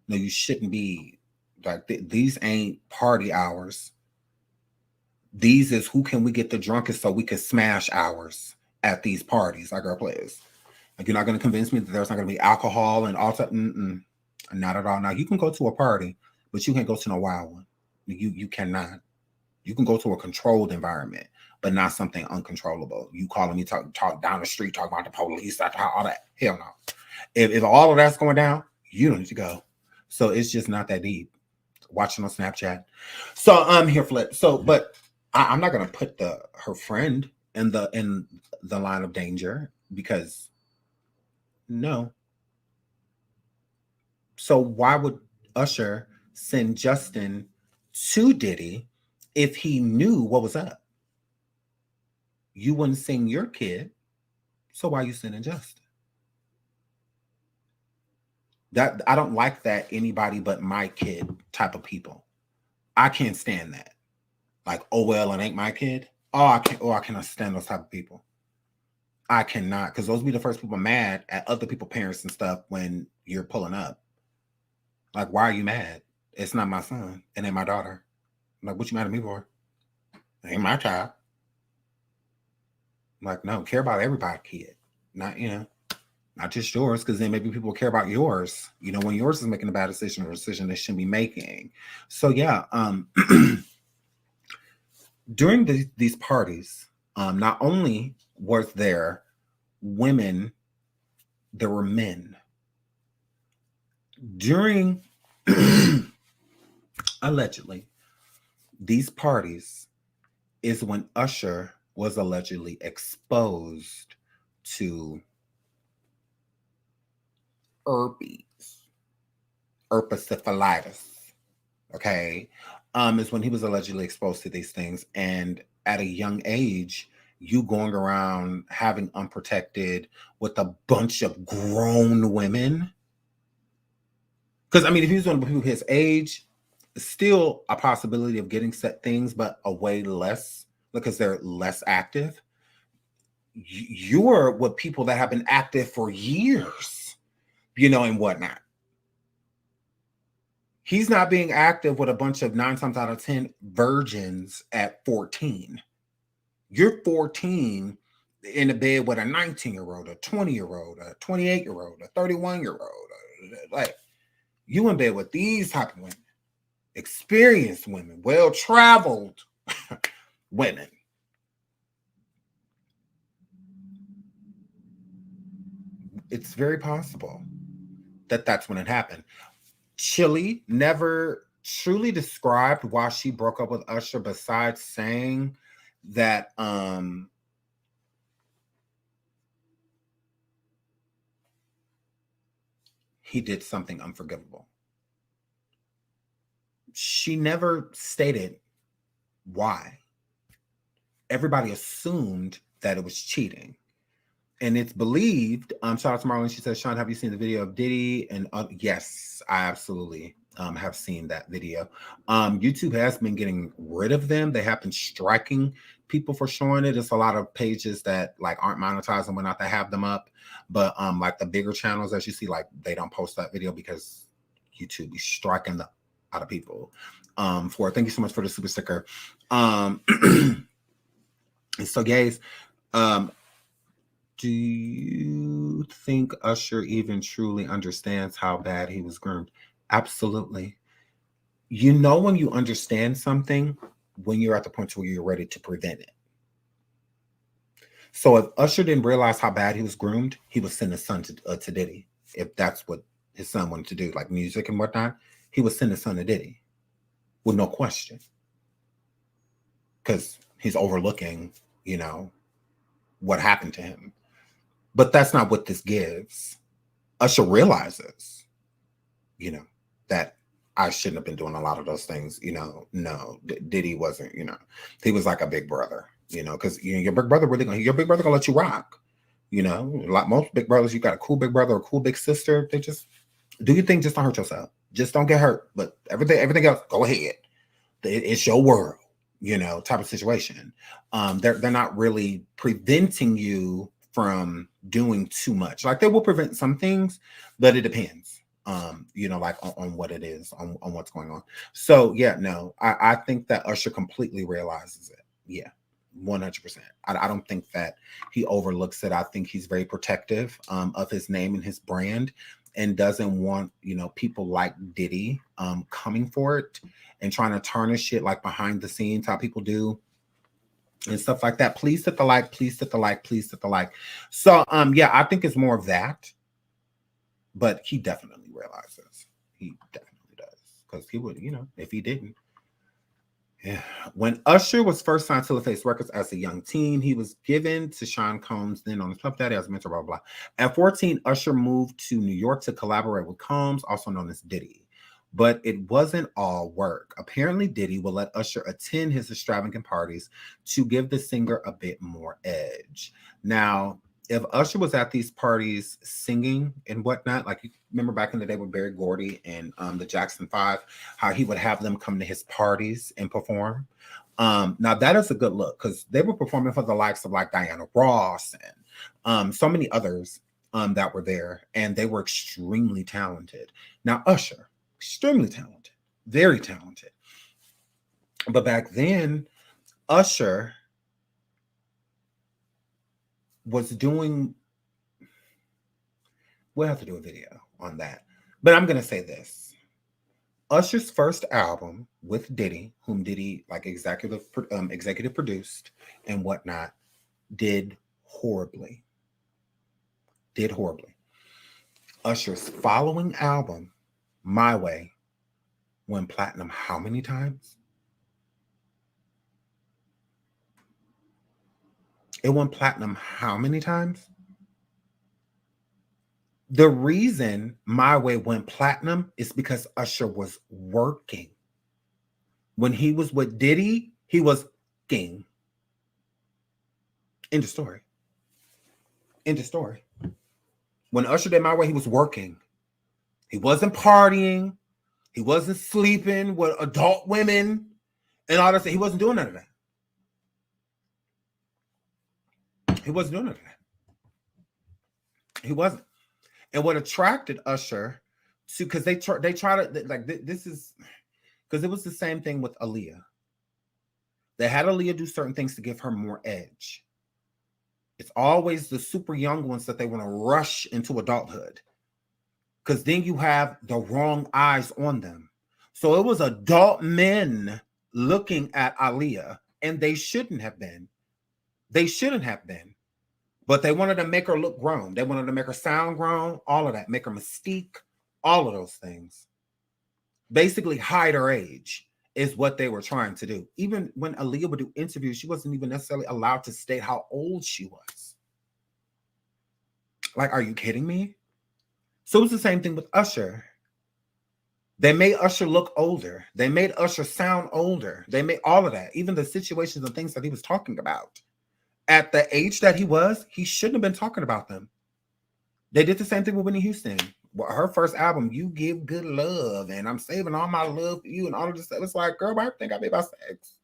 no, you shouldn't be. Like, these ain't party hours. These is who can we get the drunkest so we can smash hours at these parties, like our players. Like, you're not going to convince me that there's not going to be alcohol and all that. Not at all. Now, you can go to a party, but you can't go to no wild one. You cannot. You can go to a controlled environment, but not something uncontrollable. You calling me talk down the street, talking about the police, all that. Hell no. If all of that's going down, you don't need to go. So it's just not that deep. Watching on Snapchat. So I'm here flip. So, but I'm not gonna put her friend in the line of danger, because no. So why would Usher send Justin to Diddy if he knew what was up? You wouldn't sing your kid, so why are you sending Justin? That I don't like that anybody but my kid type of people. I can't stand that. Like, oh well, it ain't my kid. I cannot stand those type of people. I cannot, because those be the first people mad at other people's parents and stuff when you're pulling up. Like, why are you mad? It's not my son. It ain't my daughter. Like, what you mad at me for? It ain't my child. Like, no, care about everybody's kid. Not, not just yours, because then maybe people care about yours. When yours is making a bad decision or a decision they shouldn't be making. So yeah, during these parties, not only was there women, there were men. During allegedly these parties is when Usher was allegedly exposed to herpessyphilitis. Okay. Is when he was allegedly exposed to these things. And at a young age, you going around having unprotected with a bunch of grown women. Because, if he was one of people his age, still a possibility of getting set things, but a way less, because they're less active. You're with people that have been active for years, and whatnot. He's not being active with a bunch of 9 times out of 10 virgins at 14. You're 14 in a bed with a 19-year-old, a 20-year-old, a 28-year-old, a 31-year-old. Like, you in bed with these type of women, experienced women, well-traveled women. It's very possible that that's when it happened. Chili never truly described why she broke up with Usher, besides saying that he did something unforgivable. She never stated why. Everybody assumed that it was cheating. And it's believed, shout out to Marlon, she says, Sean, have you seen the video of Diddy? And yes, I absolutely have seen that video. YouTube has been getting rid of them. They have been striking people for showing it. It's a lot of pages that like aren't monetized and whatnot that have them up. But like the bigger channels that you see, like they don't post that video because YouTube is striking the out of people. for thank you so much for the super sticker. And so guys, do you think Usher even truly understands how bad he was groomed? Absolutely. You know when you understand something when you're at the point where you're ready to prevent it. So if Usher didn't realize how bad he was groomed, he would send his son to Diddy. If that's what his son wanted to do, like music and whatnot, he would send his son to Diddy with no question. Because he's overlooking, you know, what happened to him. But that's not what this gives. Usher realizes, you know, that I shouldn't have been doing a lot of those things. You know, no, Diddy wasn't, you know, he was like a big brother, you know, because you know, your big brother gonna let you rock. You know, like most big brothers, you got a cool big brother or a cool big sister. They just do your thing, just don't hurt yourself. Just don't get hurt. But everything else, go ahead. It's your world, you know, type of situation. They're not really preventing you from doing too much. Like they will prevent some things, but it depends. You know, like on what it is, on what's going on. So yeah, no, I think that Usher completely realizes it. Yeah, 100%. I don't think that he overlooks it. I think he's very protective of his name and his brand, and doesn't want, you know, people like Diddy coming for it and trying to tarnish it like behind the scenes, how people do and stuff like that. Please hit the like, please hit the like, please hit the like. So yeah, I think it's more of that. But he definitely realizes. He definitely does. Because he would, you know, if he didn't. Yeah. When Usher was first signed to LaFace Records as a young teen, he was given to Sean Combs, then on his Puff Daddy as a mentor, blah, blah, blah. At 14, Usher moved to New York to collaborate with Combs, also known as Diddy. But it wasn't all work. Apparently, Diddy will let Usher attend his extravagant parties to give the singer a bit more edge. Now, if Usher was at these parties singing and whatnot, like you remember back in the day with Berry Gordy and the Jackson 5, how he would have them come to his parties and perform. Now that is a good look because they were performing for the likes of like Diana Ross and so many others that were there, and they were extremely talented. Now Usher, extremely talented, very talented. But back then, Usher was doing, we'll have to do a video on that. But I'm going to say this. Usher's first album with Diddy, whom Diddy like executive produced and whatnot, did horribly. Did horribly. Usher's following album, My Way, went platinum how many times? It went platinum how many times? The reason My Way went platinum is because Usher was working. When he was with Diddy, he was king. End of story. End of story. When Usher did My Way, he was working. He wasn't partying. He wasn't sleeping with adult women and all that. He wasn't doing none of that. He wasn't doing none of that. He wasn't. And what attracted Usher to, because they try to, like, this is, because it was the same thing with Aaliyah. They had Aaliyah do certain things to give her more edge. It's always the super young ones that they want to rush into adulthood, because then you have the wrong eyes on them. So it was adult men looking at Aaliyah, and they shouldn't have been. They shouldn't have been. But they wanted to make her look grown. They wanted to make her sound grown, all of that, make her mystique, all of those things. Basically hide her age is what they were trying to do. Even when Aaliyah would do interviews, she wasn't even necessarily allowed to state how old she was. Like, are you kidding me? So it was the same thing with Usher. They made Usher look older. They made Usher sound older. They made all of that. Even the situations and things that he was talking about. At the age that he was, he shouldn't have been talking about them. They did the same thing with Whitney Houston. Well, her first album, You Give Good Love, and I'm saving all my love for you, and all of this stuff. It's like, girl, I think I made about sex.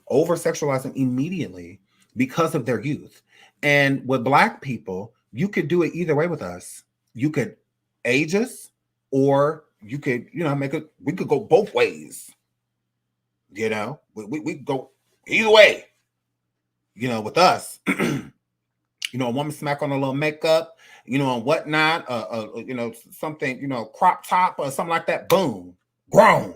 Over-sexualizing immediately because of their youth. And with Black people, you could do it either way with us. You could ages, or you could, we could go both ways. We could go either way. With us, a woman smack on a little makeup, and whatnot, something, crop top or something like that. Boom, grown.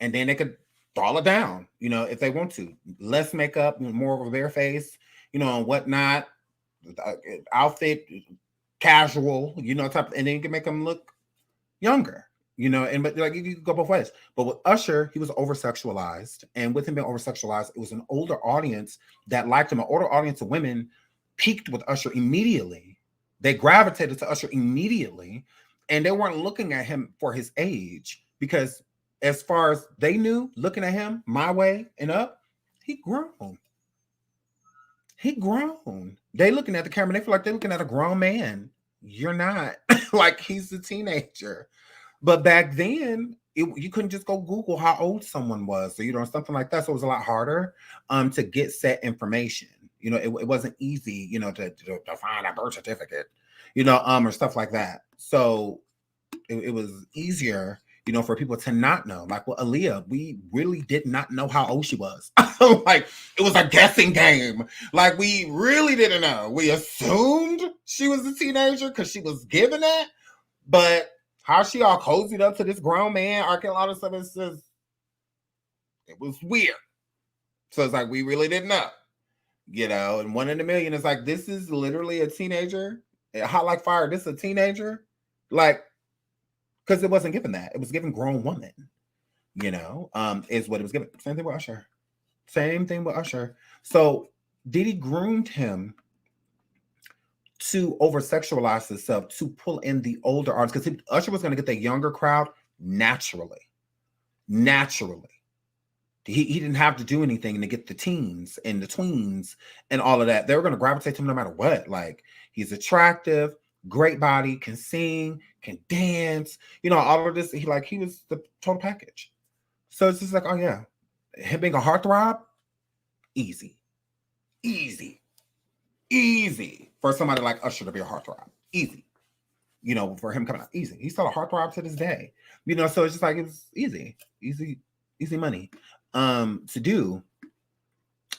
And then they could doll it down, if they want to. Less makeup, more of their face, and whatnot. Outfit, casual, type, and then you can make them look younger, but like you could go both ways. But with Usher, he was over-sexualized, and with him being over-sexualized, it was an older audience that liked him. An older audience of women peaked with Usher immediately. They gravitated to Usher immediately, and they weren't looking at him for his age, because as far as they knew, looking at him my way and up, he grown. He grown. They looking at the camera, they feel like they're looking at a grown man. You're not. Like, he's a teenager. But back then, you couldn't just go Google how old someone was, or something like that. So it was a lot harder to get set information. It wasn't easy, to find a birth certificate, or stuff like that. So it was easier, for people to not know. Like with Aaliyah, we really did not know how old she was. Like, it was a guessing game. Like, we really didn't know. We assumed she was a teenager because she was given it, but how she all cozied up to this grown man, arcing a lot of stuff, it was weird. So it's like, we really didn't know, and 1 in a million is like, this is literally a teenager. Hot like fire, this is a teenager. Like, because it wasn't given that. It was given grown woman, is what it was given. Same thing with Usher. So Diddy groomed him to over-sexualize himself, to pull in the older artists, because Usher was going to get the younger crowd naturally. He didn't have to do anything to get the teens and the tweens and all of that. They were going to gravitate to him no matter what. Like, he's attractive, great body, can sing, can dance, all of this. He was the total package. So it's just like, oh yeah, him being a heartthrob, easy for somebody like Usher to be a heartthrob. Easy, for him coming out, easy. He's still a heartthrob to this day, so it's just like, it was easy money to do.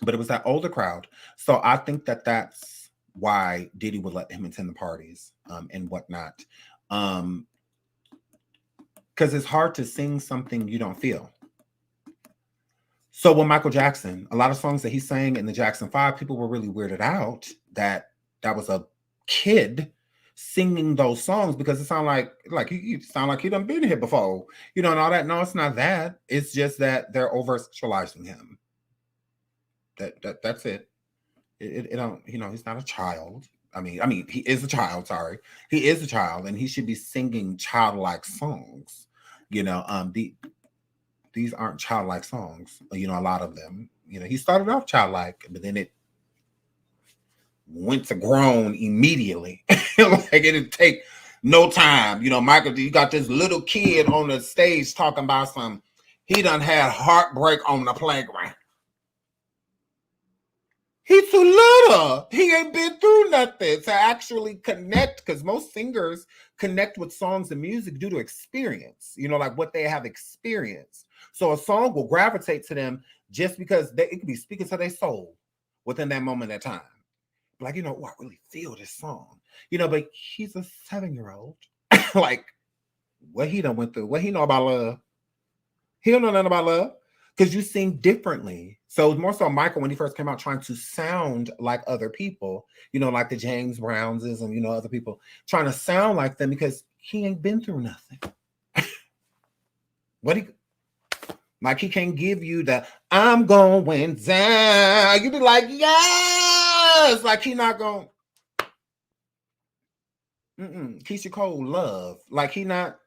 But it was that older crowd. So I think that that's why Diddy would let him attend the parties and whatnot. Because it's hard to sing something you don't feel. So with Michael Jackson, a lot of songs that he sang in the Jackson 5, people were really weirded out that was a kid singing those songs, because it sounded like he sound like he done been here before, and all that. No, it's not that. It's just that they're over-sexualizing him. That's it. It don't, he's not a child. I mean, he is a child. Sorry, he is a child, and he should be singing childlike songs. These aren't childlike songs. A lot of them. He started off childlike, but then it went to grown immediately. Like, it didn't take no time. Michael, you got this little kid on the stage talking about he done had heartbreak on the playground. He's too little. He ain't been through nothing to actually connect, because most singers connect with songs and music due to experience, like what they have experienced. So a song will gravitate to them just because it could be speaking to their soul within that moment of time. Like, I really feel this song, but he's a 7-year-old. Like, what he done went through, what he know about love? He don't know nothing about love, because you sing differently. So more so Michael, when he first came out, trying to sound like other people, like the James Brownses and, other people, trying to sound like them, because he ain't been through nothing. He can't give you the, I'm going down. You be like, yes! Like, he not going, Keisha Cole love. Like, he not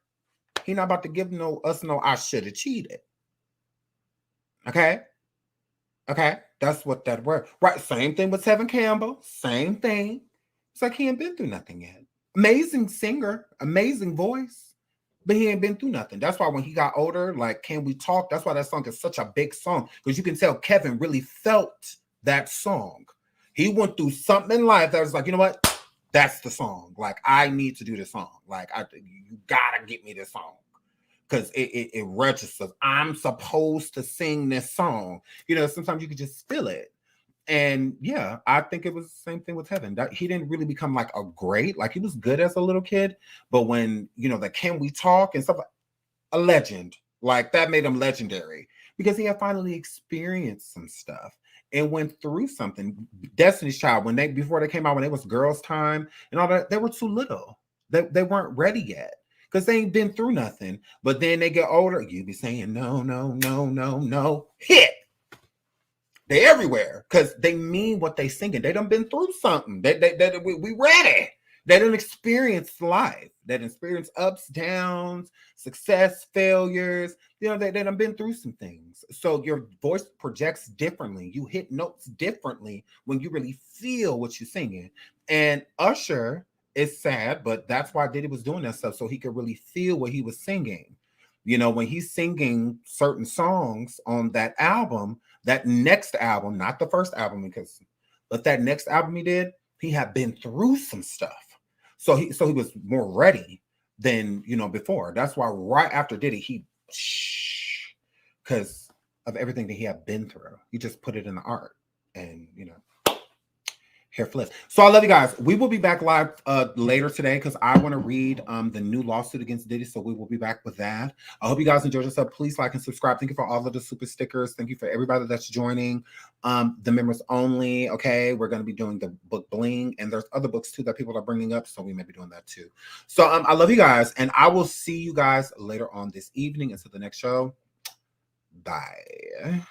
about to give us I should have cheated. Okay, that's what that word. Right, same thing with Tevin Campbell. Same thing. It's like, he ain't been through nothing yet. Amazing singer, amazing voice, but he ain't been through nothing. That's why when he got older, like, Can We Talk? That's why that song is such a big song, because you can tell Kevin really felt that song. He went through something in life that was like, you know what? That's the song. Like, I need to do this song. Like, you gotta get me this song. Because it registers. I'm supposed to sing this song. You know, sometimes you could just feel it. And yeah, I think it was the same thing with Heaven. That he didn't really become like a great, like he was good as a little kid, but when, you know, the Can We Talk and stuff, a legend. Like, that made him legendary because he had finally experienced some stuff and went through something. Destiny's Child, before they came out, when it was Girls' Time and all that, they were too little. They weren't ready yet. Because they ain't been through nothing. But then they get older, you be saying, no, no, no, no, no. Hit. They everywhere. Because they mean what they singing. They done been through something. We ready. They done experienced life. They done experienced ups, downs, success, failures. You know, they done been through some things. So your voice projects differently. You hit notes differently when you really feel what you're singing. And Usher, it's sad, but that's why Diddy was doing that stuff, so he could really feel what he was singing. You know, when he's singing certain songs on that album, that next album, not the first album, but that next album he did, he had been through some stuff. So he was more ready than, you know, before. That's why right after Diddy, because of everything that he had been through, he just put it in the art, and, you know, hair flips. So I love you guys. We will be back live later today because I want to read the new lawsuit against Diddy. So we will be back with that. I hope you guys enjoyed yourself. Please like and subscribe. Thank you for all of the super stickers. Thank you for everybody that's joining. The members only. Okay, we're going to be doing the book Bling, and there's other books too that people are bringing up, so we may be doing that too. So I love you guys, and I will see you guys later on this evening. Until the next show. Bye.